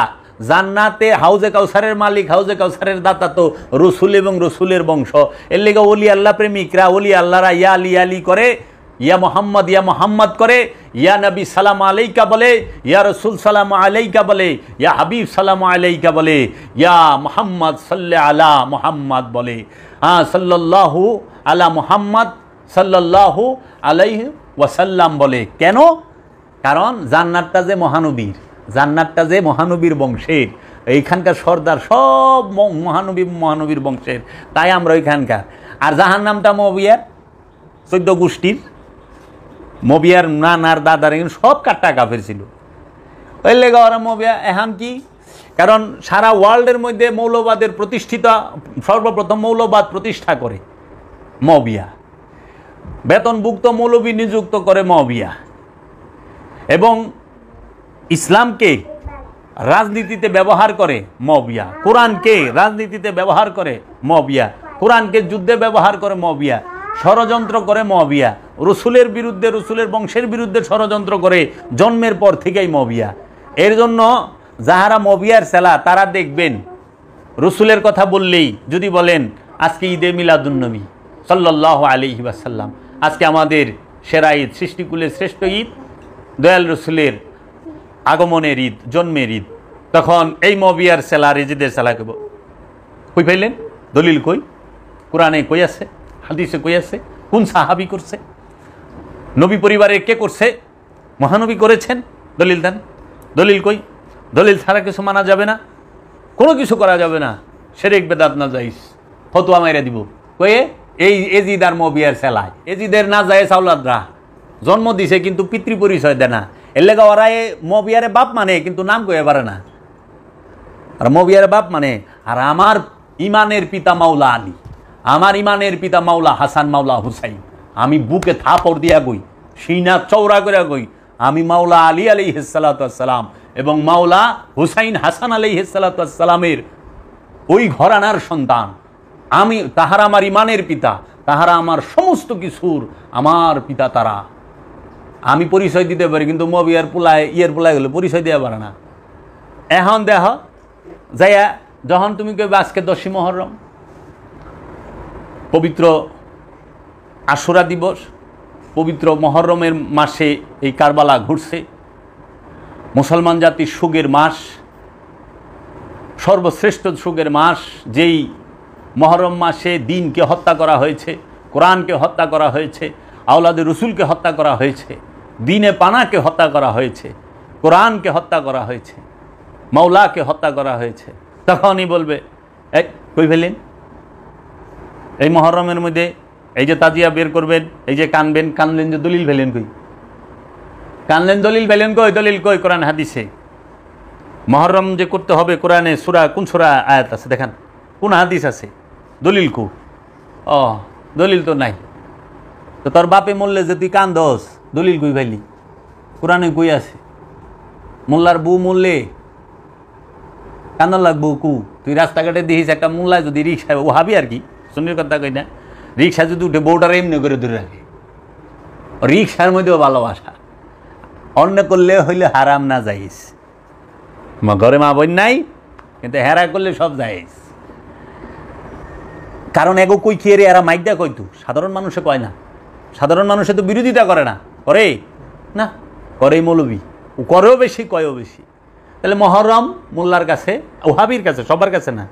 জান্নাতে হাউজে কাউসারের মালিক, হাউজে কাউসারের দাতা তো রসুল এবং রসুলের বংশ। এর লেগে ওলি আল্লাহ প্রেমিকরা, ওলি আল্লাহরা ইয়া আলি করে, ইয়া মোহাম্মদ করে, ইয়া নবী সালাম আলাইকা বলে, ইয়া রসুল সালাম আলাইকা বলে, ইয়া হাবিব সালাম আলাইকা বলে, ইয়া মোহাম্মদ সাল্লে আলা মোহাম্মদ বলে, হ্যাঁ সাল্লাল্লাহু আলা মোহাম্মদ সাল্লাল্লাহু আলাইহি ওয়াসাল্লাম বলে। কেন? কারণ জান্নাতটা যে মহানবীর বংশের, এইখানকার সর্দার সব মহানবীর বংশের, তাই আমরা ওইখানকার। আর জাহান্নামটা মবিয়ার 14 গোষ্ঠীর, মবিয়ার নানার দাদার সব কাট্টা কাফের ছিল। ওই লেগে ওরা মবিয়া এখন কি? কারণ সারা ওয়ার্ল্ডের মধ্যে মৌলবাদের সর্বপ্রথম মৌলবাদ প্রতিষ্ঠা করে মবিয়া, বেতনভুক্ত মৌলবী নিযুক্ত করে মবিয়া, এবং ইসলামকে রাজনীতিতে ব্যবহার করে মবিয়া, কোরআনকে রাজনীতিতে ব্যবহার করে মবিয়া, কোরআনকে যুদ্ধে ব্যবহার করে মবিয়া, ষড়যন্ত্র করে মবিয়া, রসুলের বিরুদ্ধে, রসুলের বংশের বিরুদ্ধে ষড়যন্ত্র করে জন্মের পর থেকেই মবিয়া। এর জন্য যাহারা মবিয়ার সেলা তারা দেখবেন রসুলের কথা বললেই যদি বলেন আজকে ঈদে মিলাদুন্নবী সাল্লাল্লাহু আলাইহি ওয়াসাল্লাম, আজকে আমাদের সেরা ঈদ, সৃষ্টিকুলের শ্রেষ্ঠ ঈদ, দয়াল রসুলের আগমনের ঈদ, জন্মের ঈদ, তখন এই মবিয়ার সেলা রেজিদের সেলা কেব কই পাইলেন? দলিল কই? কোরআনে কই আছে? হাদিসে কই আছে? কোন সাহাবী করছে? নবী পরিবারে কে করছে? মহানবী করেছেন? দলিল দেন। দলিল কই? দলিল ছাড়া কিছু মানা যাবে না, কোনো কিছু করা যাবে না, শিরক বেদাত না যাইস, ফতোয়া মাইরা দিব কয়ে এই এজিদ আর মবিয়ার সেলায়। এজিদের না যায় সাউলাদরা জন্ম দিছে কিন্তু পিতৃ পরিচয় দেয় না, এর লেগা ওরা মবিয়ারে বাপ মানে কিন্তু নাম কয়ে পারে না, আর মবিয়ারে বাপ মানে। আর আমার ইমানের পিতা মাওলা আলী, আমার ইমানের পিতা মাওলা হাসান, মাওলা হুসাইন, আমি বুকে থাপড় দিয়া গই, সিনা চৌড়া করে গই, আমি মাওলা আলী আলাইহিস সালাতু ওয়াস সালাম এবং মাওলা হুসাইন হাসান আলাইহিস সালাতু ওয়াস সালামের ওই ঘরানার সন্তান, আমি তাহারা আমার ইমানের পিতা, তাহারা আমার সমস্ত কিছুর আমার পিতা তারা। আমি পরিচয় দিতে পারি কিন্তু মবিয়ার পোলায় পোলায় গেলে পরিচয় দেওয়া পারে না। এখন দেখ যাইয়া যখন তুমি কইবে আজকে 10ই মুহররম, পবিত্র আশুরা দিবস, পবিত্র মুহররমের মাসে এই কারবালা ঘুরছে, মুসলমান জাতির সুখের মাস, সর্বশ্রেষ্ঠ সুখের মাস, যেই মুহররম মাসে দ্বীনকে হত্যা করা হয়েছে, কোরআনকে হত্যা করা হয়েছে, আওলাদে রসুলকে হত্যা করা হয়েছে, দ্বীনে পানাকে হত্যা করা হয়েছে, কোরআনকে হত্যা করা হয়েছে, মাওলাকে হত্যা করা হয়েছে, তখনই বলবে এই কই ফেলেন? এই মুহররমের মধ্যে এই যে তাজিয়া বের করবেন, এই যে কানবেন, কানলেন যে দলিল ফেলেন কই? কানলেন দলিল ফেলেন কই? দলিল কই? কোরআন হাদিসে মুহররম যে করতে হবে, কোরআনে সূরা, কোন সূরা আয়াত আছে দেখেন, কোন হাদিস আছে? দলিল কো? ও দলিল তো নাই। তো তোর বাপে মরলে যে তুই কান্দস, দলিল কই ভাইলি? কোরআনে কই আছে? মোল্লার বউ মরলে কান্দন লাগবো কু? তুই রাস্তাঘাটে দেখিস একটা মোল্লায় যদি রিক্সায়, ও হাবি আর কি, শুনির কথা কই না, রিক্সা যদি উঠে বউটার এমনি করে ধরে রাখে, রিক্সার মধ্যেও ভালোবাসা, অন্য করলে হইলে হারাম না যাইস, ঘরে মা বোন নাই কিন্তু হেরা করলে সব যাইস। কারণ এগো কই খেয়ে রে, এরা মাইক দেয়া কইতো, সাধারণ মানুষে কয় না, সাধারণ মানুষে তো বিরোধিতা করে না, করে না, করেই মৌলবী, ও করেও বেশি, কয়ও বেশি। তাহলে মুহররম মোল্লার কাছে, ওহাবির কাছে, সবার কাছে না,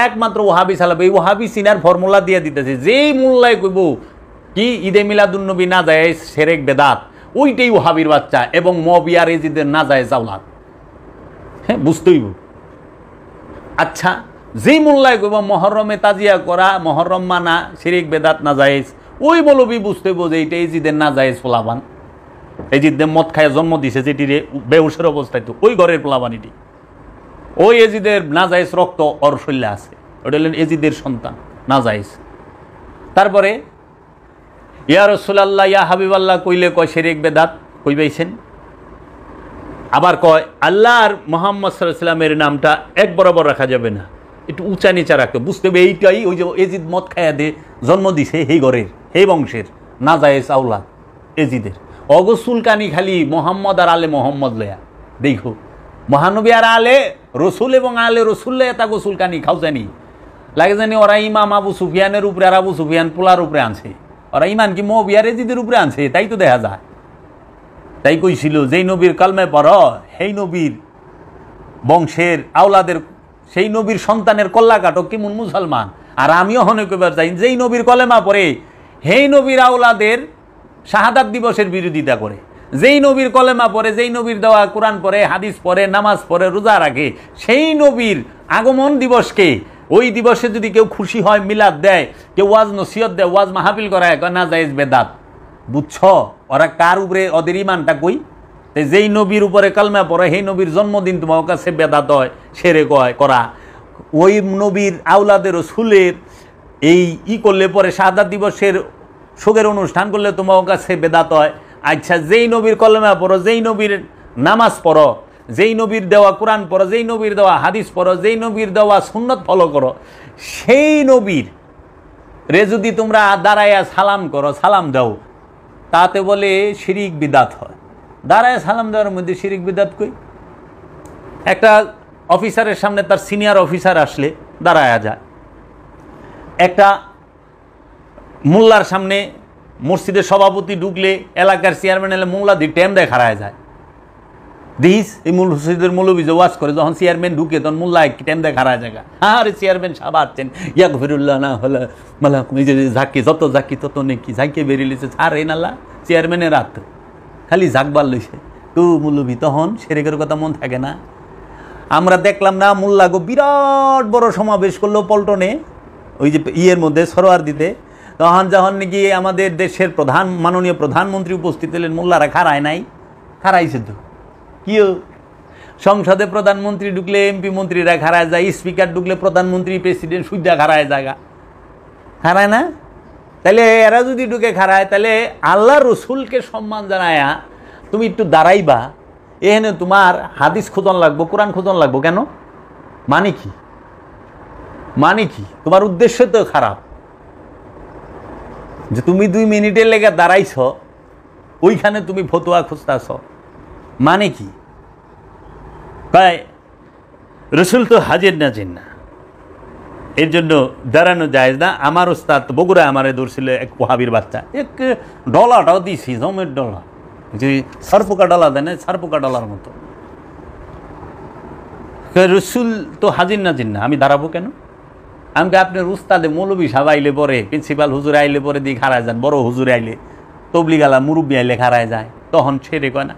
একমাত্র ওহাবি চালাবে। এই ওহাবি সিনার ফর্মুলা দিয়ে দিতেছে, যেই মোল্লায় কইব কি ঈদে মিলাদুন্নবী না যায় শিরক বেদাত, ওইটাই ওহাবির বাচ্চা এবং মবিয়ার এজিদের না যায় জাওলাত। হ্যাঁ, বুঝতেইব। আচ্ছা, যেই মোল্লায় কইব মুহররমে তাজিয়া করা, মুহররম মানা শিরক বেদাত না জায়েজ, ওই মৌলবী বুঝতে হইব যে এইটা এজিদের না জায়েজ পোলাবান, এজিদের মদ খায় জন্ম দিছে যেটি রে বেহুশের অবস্থায়, তো ওই ঘরের পোলাবান এটি, ওই এজিদের না জায়েজ রক্ত ওর শরীরে আছে, ওটা হলেন এজিদের সন্তান, না জায়েজ। তারপরে ইয়া রাসূলুল্লাহ, ইয়া হাবিবাল্লাহ কইলে কয় শিরক বেদাত, কই পাইছেন? আবার কয় আল্লাহর মুহাম্মদ সাল্লাল্লাহু আলাইহি ওয়াসাল্লামের নামটা এক বরাবর রাখা যাবে না, একটু উঁচা নিচা রাখতে, বুঝতে হবে এইটাই ওই যে এজিদ মদ খায়া দে জন্ম দিছে সেই ঘরের, সেই বংশের না জায়েজ আওলাদ এজিদের। অগসুলকানি খালি মোহাম্মদ আর আলে মোহাম্মদ লয়া দেখো, মহানবী আর আলে রসুল এবং আলে রসুল লয়া তা গোসুলকানি খাও জানি লাগে জানি ওরা ইমাম আবু সুফিয়ানের উপরে আর আবু সুফিয়ান পোলার উপরে আনছে, ওরা ইমান কি মবিয়ার এজিদের উপরে আনছে, তাই তো দেখা যায়। তাই কইছিল যেই নবীর কালমে পড় সেই নবীর বংশের আওলাদের, সেই নবীর সন্তানের কল্লা কাটক কেমন মুসলমান। আর আমিও হনে কইবার চাই যেই নবীর কলেমা পড়ে সেই নবীর আওলাদের শাহাদাত দিবসের বিরোধিতা করে, যেই নবীর কলেমা পড়ে, যেই নবীর দেওয়া কোরআন পড়ে, হাদিস পড়ে, নামাজ পড়ে, রোজা রাখে, সেই নবীর আগমন দিবসকে, ওই দিবসে যদি কেউ খুশি হয় মিলাদ দেয়, কেউ ওয়াজ নসিহত দেয়, ওয়াজ মাহফিল করায়, না জায়েজ বেদাত। বুঝছ ওরা কার উপরে ওদের ইমানটা কই? যেই নবীর উপরে কালমা পড়ে সেই নবীর জন্মদিন তোমার কাছে বেদাত হয়, শিরক হয় করা, ওই নবীর আওলাদের রসুলের এই করলে পরে শাহাদাত দিবসের শোকের অনুষ্ঠান করলে তোমার কাছে বেদাত হয়। আচ্ছা, যেই নবীর কলেমা পড়ো, যেই নবীর নামাজ পড়ো, যেই নবীর দেওয়া কোরআন পড়ো, যেই নবীর দেওয়া হাদিস পড়ো, যেই নবীর দেওয়া সুন্নত ফলো করো, সেই নবীর রে যদি তোমরা দাঁড়াইয়া সালাম করো, সালাম দাও, তাতে বলে শিরিক বিদাত হয়। দাঁড়ায় সালাম দেওয়ার মধ্যে শিরিক বিদাত কই? একটা অফিসারের সামনে তার সিনিয়র অফিসার আসলে দাঁড়ায়া যায়, একটা মোল্লার সামনে মসজিদের সভাপতি ঢুকলে, এলাকার চেয়ারম্যান এলে মোল্লা দিয়ে টেম দেয় খাড়ায় যায়। দিস এই মসজিদের মৌলবী যে ওয়াজ করে, যখন চেয়ারম্যান ঢুকে তখন মোল্লা টেম দেয় খাড়ায় জায়গা। আরে চেয়ারম্যান সাহেব আসছেন, ইয়া গফিরুল্লাহ না হলে মালা ঝাঁকি, যত ঝাঁকি তত নেকি, ঝাঁকে বেরিয়ে লিছে আর এই নাল্লা চেয়ারম্যানের রাত খালি ঝাঁকবার লইছে। তো মৌলবী তখন সেরেকের কথা মন থাকে না। আমরা দেখলাম না মোল্লা গো বিরাট বড় সমাবেশ করলো পল্টনে, ওই যে ইয়ের মধ্যে সরোয়ার দিতে, তখন যখন নাকি আমাদের দেশের মাননীয় প্রধানমন্ত্রী উপস্থিত হলেন, মোল্লারা খাড়ায় নাই, খাড়াইছে তো কিও। সংসদে প্রধানমন্ত্রী ঢুকলে এমপি মন্ত্রীরা খাড়ায় যায়, স্পিকার ঢুকলে প্রধানমন্ত্রী প্রেসিডেন্ট সুদ্ধা খাড়ায় জায়গা, খাড়ায় না? তাহলে এরা যদি ঢুকে খাড়ায়, তাহলে আল্লাহ রসুলকে সম্মান জানায়া তুমি একটু দাঁড়াইবা, এখানে তোমার হাদিস খোঁজন লাগবো, কোরআন খোঁজন লাগবো কেন? মানে কি? মানে কি? তোমার উদ্দেশ্য তো খারাপ, যে তুমি 2 মিনিটের লেগে দাঁড়াইছ, ওইখানে তুমি ফতোয়া খুঁজতেছ, মানে কি? তাই রসুল তো হাজির নাজির না, এর জন্য দাঁড়ানো যায় না। আমার ওস্তাদ বগুড়া আমারে ধরছিল এক ওহাবির বাচ্চা, এক ডলাটাও দিছি, জমের ডলা, যে সারপোকা ডলা দেয় না, সারপোকা ডলার মতো। রসুল তো হাজির নাজির না, আমি দাঁড়াবো কেন? আমাকে আপনার উস্তাদে মৌলবী সাহেব আইলে পরে, প্রিন্সিপাল হুজুর আইলে পরে দিয়ে খাড়ায় যান, বড় হুজুর আইলে, তবলিগালা মুরব্বী আইলে খাড়ায় যায়, তখন ছেড়ে কয়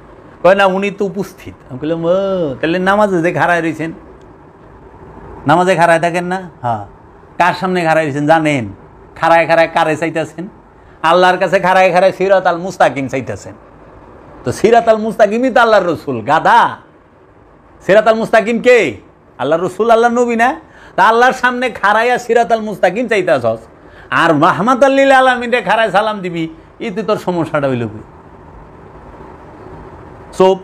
না উনি তো উপস্থিত। আমি বললাম ও, তাহলে নামাজে যে খাড়ায় রয়েছেন, নামাজে খাড়ায় থাকেন না? হ্যাঁ। কার সামনে খাড়ায় রয়েছেন জানেন? খাড়ায় খাড়ায় কারে চাইতেছেন? আল্লাহর কাছে খাড়ায় খাড়ায় সিরাত আল মুস্তাকিম চাইতেছেন। তো সিরাত আল মুস্তাকিমই তো আল্লাহর রসুল, গাধা। সিরাত আল মুস্তাকিম কে? আল্লাহর রসুল, আল্লাহর নবী না? তা আল্লাহর সামনে খাড়াইয়া সিরাত আল মুস্তাকিম চাইতেছস, আর মাহমাদ আল্লিল আলমিনে খাড়ায় সালাম দিবি, এতে তোর সমস্যাটা হইল কি? সোপ।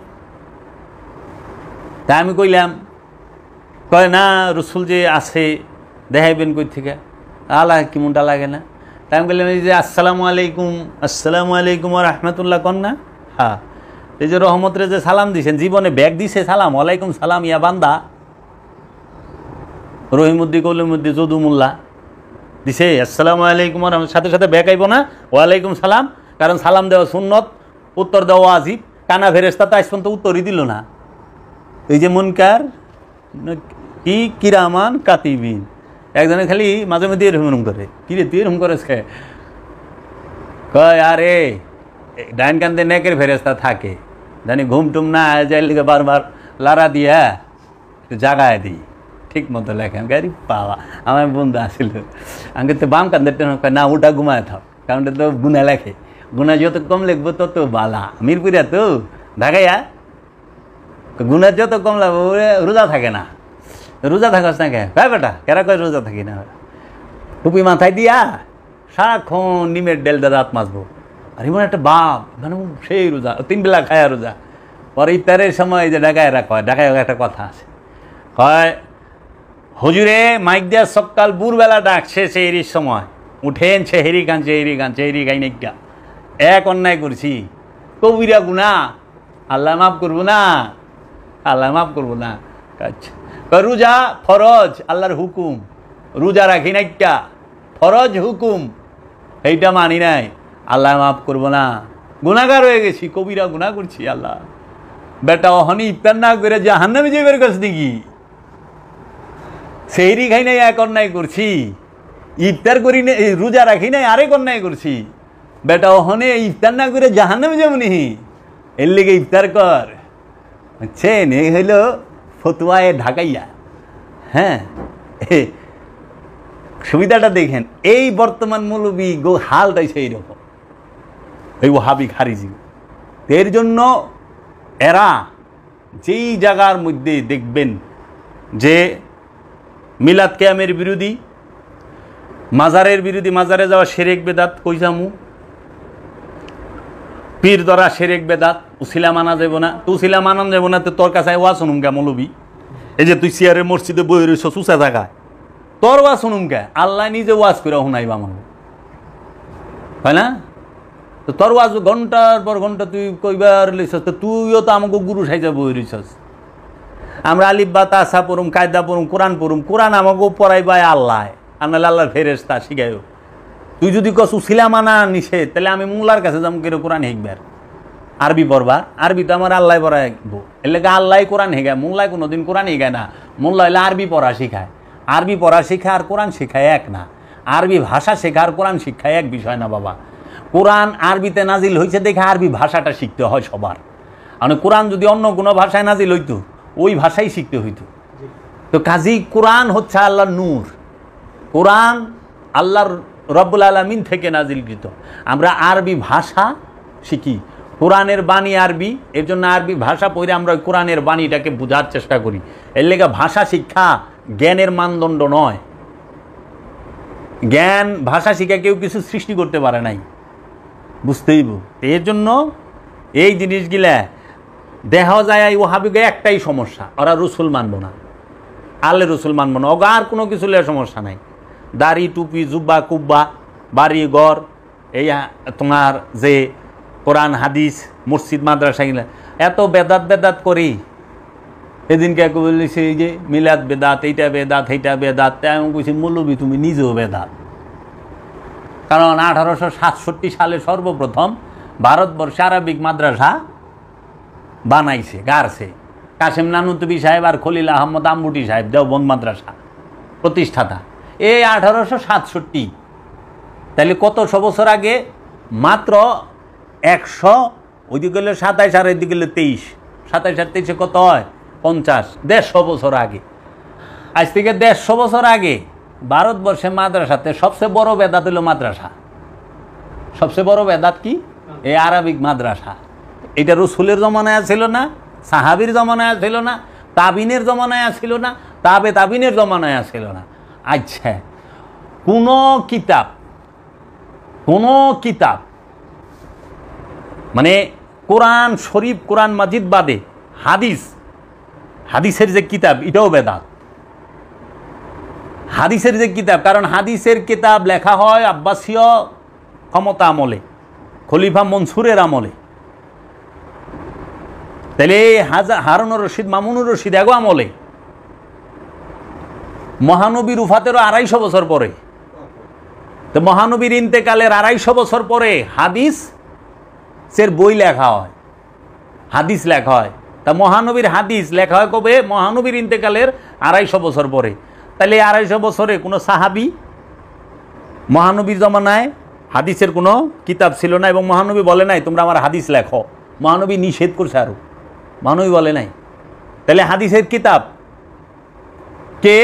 তাই আমি কইলাম, কয় না রসুল যে আছে দেখাইবেন কই থেকে, আল্লাহ কি মনটা লাগে না? তাই আমি বললাম, এই যে আসসালামু আলাইকুম রহমতুল্লাহ কন না? হ্যাঁ। এই যে রহমতরে যে সালাম দিছেন, জীবনে ব্যাগ দিছে সালাম, ওয়ালাইকুম সালাম ইয়া বান্দা, রহিমুদ্দি কলিমুদ্দি যদুমুল্লাহ দিছে আসসালামু আলাইকুম, সাথে সাথে ব্যাগ আইব না ওয়ালাইকুম সালাম, কারণ সালাম দেওয়া সুন্নত, উত্তর দেওয়া আজিব। কানা ফেরেস্তা তো আজ পর্যন্ত উত্তরই দিল না। এই যে মুনকার কি কিরামান কাতিবিন, একজনে খালি মাঝে মধ্যে এরকম করে, কিরে তুই এরকম করেছ খে? কয় আরে ডাইন কান্দে নেকের ফেরেস্তা থাকে, জানি ঘুম টুম না যাই লিখে বারবার লারা দিয়া একটু জাগায় দিই, ঠিক মতো লেখেন। গাড়ি পাওয়া আমার বন্ধু আসিল, আমাকে তো বাম কান্দের না ওটা ঘুমায় থাক, কারণ তো গুনা লেখে, গুনা যত কম লিখবো তত বালা। মিরপুরিয়া তো ঢাকাইয়া গুনা যত কম লাগবো, রোজা থাকে না। রোজা থাকাস না কে? ভাই বেটা কেরা কয় রোজা থাকি না? টুপি মাথায় দিয়া সারাক্ষণ নিমের ডেল দাঁত মাছবো, আর এমন একটা বাপ, মানে সেই রোজা, 3 বেলা খায়া রোজা। পরে ইফতারের সময় যে ঢাকায় কয়, ঢাকায় একটা কথা আছে, কয় হুজুরে মাইক দিয়া সকাল বুরবেলা ডাকছে সেহরির সময়, উঠেন সেহরি গান, সেহরি গান, সেহরি গাই নাইকা। এক অন্যায় করছি, কবিরা গুনা, আল্লাহ মাফ করবো না, আল্লাহ মাফ করবো না। আচ্ছা, রোজা ফরজ, আল্লাহর হুকুম, রোজা রাখি নাইকা, ফরজ হুকুম, এইটা মানি নাই, আল্লাহ মাফ করবো না, গুনাহগার হয়ে গেছি, কবিরা গুনাহ করছি। আল্লাহ বেটা অহনি ইফতার না করে জাহান্নামে যাইবার কাছ নাকি? সেহরি খাই নাই এক অন্যায় করছি, ইফতার করি নাই, রোজা রাখি নাই আরেক অন্যায় করছি, বেটা ওখানে ইফতার না করে জাহান্নামে যাবনি, এর লেগে ইফতার কর। বুঝছেন? এই হইল ফতুয়ায় ঢাকাইয়া। হ্যাঁ, সুবিধাটা দেখেন, এই বর্তমান মৌলবী গো হালটাই সেই রকম, এই ওহাবি খারিজি। এর জন্য এরা যেই জায়গার মধ্যে দেখবেন যে মিলাদ কিয়ামের বিরোধী, মাজারের বিরোধী, মাজারে যাওয়া শিরক বেদাত কইসামু, পীর ধরা শিরক বেদাত, উসিলা মানা যাব না। তো উসিলা মানান যাব না, তো তোর কাছে ওয়াজ শুনুম কে মৌলবি? এই যে তুই সিয়ারের মসজিদে বই রইছ সুসা জায়গায়, তোর ওয়াজ শুনুম কে? আল্লাহ নিজে ওয়াজ করে শুনাইবা মানুষ, হয় না? তো তোর ওয়াজ ঘন্টার পর ঘন্টা তুই কইবার লইছস, তো তুইও তো আমাকে গুরু সাইজা বই রইছস। আমরা আলিফ বা তাসা পড়ুম, কায়দা পড়ুম, কোরআন পড়ুম, কোরআন আমাকে পড়াইবাই আল্লাহ, আমরা আল্লাহর ফেরেশতা শিখাইও। তুই যদি কস উসিলা মানা নিষেধ, তাহলে আমি মোল্লার কাছে যাম কেন কোরআন শিখবার? আরবি পড়বা? আরবি তো আমার আল্লাহ পড়াইব, এর লেগে আল্লাহ কোরআন শিখায়, মোল্লায় কোনোদিন কোরআন শিখায় না। মোল্লা হইলে আরবি পড়া শিখায়। আরবি পড়া শিখায় আর কোরআন শিখায় এক না। আরবি ভাষা শেখা আর কোরআন শিক্ষায় এক বিষয় না বাবা। কোরআন আরবিতে নাজিল হয়েছে দেখে আরবি ভাষাটা শিখতে হয় সবার। মানে কোরআন যদি অন্য কোনো ভাষায় নাজিল হইতো, ওই ভাষাই শিখতে হইতো। তো কাজী কোরআন হচ্ছে আল্লাহর নূর, কোরআন আল্লাহর রব্বুল আলামিন থেকে নাজিলকৃত। আমরা আরবি ভাষা শিখি, কোরআনের বাণী আরবি, এর জন্য আরবি ভাষা পড়ে আমরা কোরআনের বাণীটাকে বোঝার চেষ্টা করি। এর লেগে ভাষা শিক্ষা জ্ঞানের মানদণ্ড নয়। জ্ঞান ভাষা শিখে কেউ কিছু সৃষ্টি করতে পারে নাই, বুঝতেইব। এর জন্য এই জিনিসগুলা দেখা যায় ওহাবিকে একটাই সমস্যা, ওরা রসুল মানব না, আল্লাহ রসুল মানব না, ওগা আর কোনো কিছু সমস্যা নাই। দাড়ি টুপি জুব্বা কুব্বা বাড়ি ঘর, এই তোমার যে কোরআন হাদিস মসজিদ মাদ্রাসা গিলা এত বেদাত বেদাত করি। এদিনকে বলেছে এই যে মিলাদ বেদাত, এইটা বেদাত, এইটা বেদাত। আমি বলছি মৌলবি তুমি নিজেও বেদাত। কারণ 1867 সালে সর্বপ্রথম ভারতবর্ষে আরবিক মাদ্রাসা বানাইছে, গাড়ছে কাসেম নানুতুবি সাহেব আর খলিল আহমদ আম্বুটি সাহেব, দেওবন্দ মাদ্রাসা প্রতিষ্ঠাতা। এই 1867, তাহলে কতশো বছর আগে? মাত্র 100, ওইদিকে গেলে 27 আর এদিকে গেলে 23, 27 আর 23 কত হয়? 50, 150 বছর আগে। আজ থেকে 150 বছর আগে ভারতবর্ষে মাদ্রাসাতে সবচেয়ে বড় বেদাত হলো মাদ্রাসা। সবচেয়ে বড় বেদাত কি? এই আরবিক মাদ্রাসা। এটা রসুলের জমানায় ছিল না, সাহাবীর জমানায় ছিল না, তাবিনের জমানায় ছিল না, তাবিনের জমানায় ছিল না। আচ্ছা, কোনো কিতাব মানে কোরআন শরীফ, কোরআন মাজিদ বাদে হাদিসের যে কিতাব, এটাও বেদাত। হাদিসের যে কিতাব, কারণ হাদিসের কিতাব লেখা হয় আব্বাসীয় ক্ষমতা আমলে, খলিফা মনসুরের আমলে। তাহলে হারুনুর রশিদ, মামুনুর রশিদ এগো আমলে, মহানবীর উফাতেরও 250 বছর পরে। তো মহানবীর ইন্তেকালের 250 বছর পরে হাদিসের বই লেখা হয়, হাদিস লেখা হয়। তা মহানবীর হাদিস লেখা হয় কবে? মহানবীর ইন্তেকালের 250 বছর পরে। তাহলে 250 বছরে কোনো সাহাবী, মহানবীর জমানায় হাদিসের কোনো কিতাব ছিল না, এবং মহানবী বলে নাই তোমরা আমার হাদিস লেখো। মহানবী নিষেধ করছে, আরো মহানবী বলে নাই। তাহলে হাদিসের কিতাব কে?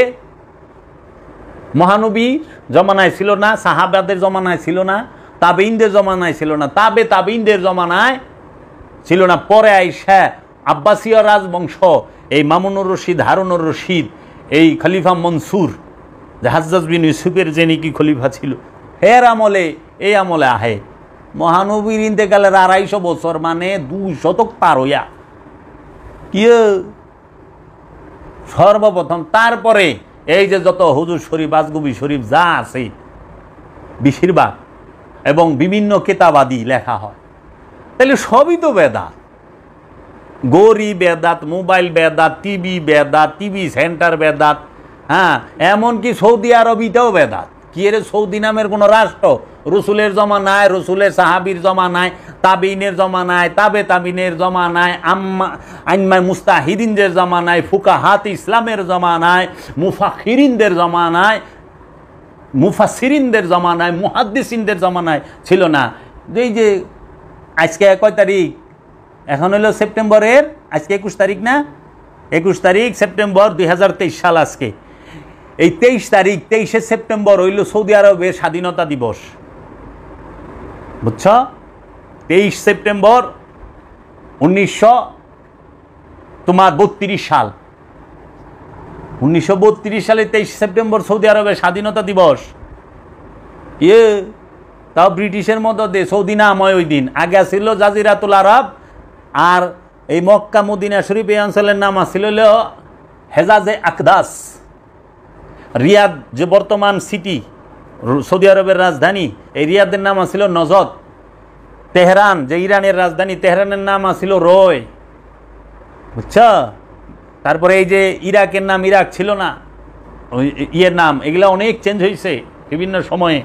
মহানবীর জমানায় ছিল না, সাহাবাদের জমানায় ছিল না, তাবেঈনদের জমানায় ছিল না, তাবেঈনদের জমানায় ছিল না। পরে আইসা আব্বাসীয় রাজবংশ, এই মামুনুর রশিদ, হারুনুর রশিদ, এই খলিফা মনসুর, হাজ্জাজ বিন ইউসুফের যে নাকি খলিফা ছিল, এর আমলে, এই আমলে আহে মহানবীর ইন্তেকালের 250 বছর, মানে 2 শতক পার হইয়া কি সর্বপ্রথম। তারপরে এই যে যত হুজুর শরীফ, আজগুবি শরীফ যা আছে বেশিরভাগ, এবং বিভিন্ন কিতাবাদি লেখা হয়। তাহলে সবই তো বেদাত। গড়ি বেদাত, মোবাইল বেদাত, টিভি বেদাত, টিভি সেন্টার বেদাত, হ্যাঁ, এমনকি সৌদি আরবিটাও বেদাত। কি এর সৌদি নামের কোনো রাষ্ট্র রসুলের জমানায়, রসুলের সাহাবীর জমানায়, তাবিনের জমানায়, তাবিনের জমানায়, আইম্মা মুস্তাহিদিনদের জমানায়, ফুকাহাত ইসলামের জমানায়, মুফাখিরিনদের জমানায়, মুফাসসিরিনদের জমানায়, মুহাদ্দিসিনদের জমানায় ছিল না। এই যে আজকে কয় তারিখ? এখন হলো সেপ্টেম্বরের, আজকে 21 তারিখ না? 21 তারিখ সেপ্টেম্বর 2023 সাল। আজকে এই 23 তারিখ, 23শে সেপ্টেম্বর হইল সৌদি আরবের স্বাধীনতা দিবস, বুঝছ? 23 সেপ্টেম্বর 1932 সাল। 1932 সালে 23 সেপ্টেম্বর সৌদি আরবের স্বাধীনতা দিবস। তাও ব্রিটিশের মদদে, সৌদি নাম হয় ওই দিন, আগে ছিল জাজিরাতুল আরব, আর এই মক্কা মদিনা শরীফ এই অঞ্চলের নাম আসছিল হেজাজে আকদাস। রিয়াদ যে বর্তমান সিটি, সৌদি আরবের রাজধানী, এই রিয়াদের নাম আসছিল নজদ। তেহরান যে ইরানের রাজধানী, তেহরানের নাম আসছিল রয়, বুঝছ? তারপরে এই যে ইরাকের নাম ইরাক ছিল না, ওই ইয়ের নাম, এগুলো অনেক চেঞ্জ হয়েছে বিভিন্ন সময়ে।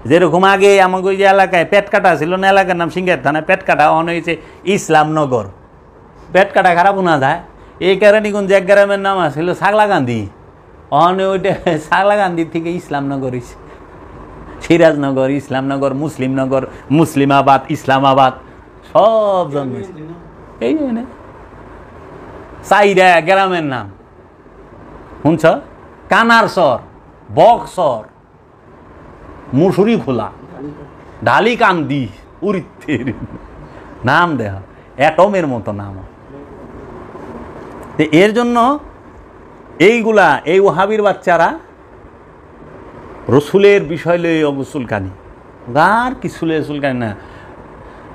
যেরকম আগে আমাকে ওই যে এলাকায় পেটকাটা ছিল না, এলাকার নাম সিঙ্গার থানা, পেটকাটা অন হয়েছে ইসলামনগর। পেটকাটা খারাপ না যায়, এই কেরানীগঞ্জ এক গ্রামের নাম আসছিল সাগলাকান্দি, অন ওইটা সাগলাকান্দি থেকে ইসলামনগর হয়েছে। সিরাজনগর, ইসলামনগর, মুসলিমনগর, মুসলিমাবাদ, ইসলামাবাদ সব জন্মেছে এই জন্য। সাইরা গ্রামের নাম শুনছ? কানারসর, বক্সর, মুসুরি খোলা, ঢালিকান্দি, উরিত্তের নাম দেহ অ্যাটমের মতো নাম। এর জন্য এইগুলা, এই ওহাবির বাচ্চারা রসুলের বিষয় লয়ে অবসুলকানি, আর কিছু লয়ে চুলকানি না,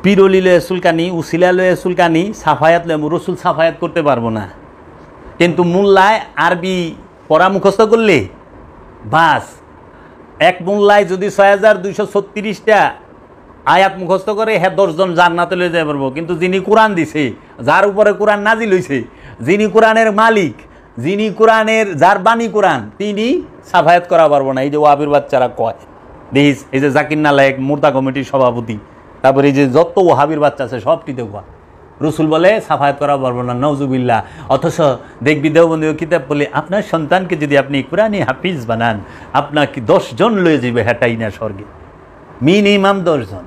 পিরলি লয়ে চুলকানি, উসিলা লয়ে চুলকানি, সাফায়াত লয়ে। রসুল সাফায়াত করতে পারবো না, কিন্তু মোল্লায় আরবি পড়া মুখস্থ করলে বাস, এক মোল্লায় যদি ৬,২৩৬টা আয়াত মুখস্থ করে, হ্যাঁ ১০ জন জান্নাতে লয়ে যেতে পারবো। কিন্তু যিনি কোরআন দিছে, যার উপরে কোরআন নাজিল হইছে, যিনি কোরআনের মালিক, যিনি কোরআনের, যার বাণী কোরআন, তিনি সাফায়াত করা পারবো না। এই যে ওয়াহাবির বাচ্চারা কয়, দেখিস এই যে জাকির নালায়েক মুর্দা কমিটির সভাপতি, তারপরে এই যে যত ওয়াহাবির বাচ্চা আছে সবটিতে কয় রসুল বলে সাফায়াত করা পারবো না, নওজুবিল্লাহ। অথচ দেখবি দেওবন্দি কিতাব বলে, আপনার সন্তানকে যদি আপনি কোরআনে হাফিজ বানান, আপনাকে 10 জন লয়ে যাবে হেঁটাই না স্বর্গে, মিনিমাম 10 জন।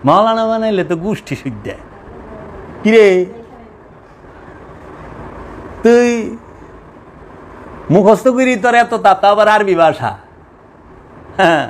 মাওলানা বানাইলে তো গোষ্ঠী সুদ্ধা। কিরে তুই মুখস্থ করি তোর এত তাপ, আবার আরবি ভাষা, হ্যাঁ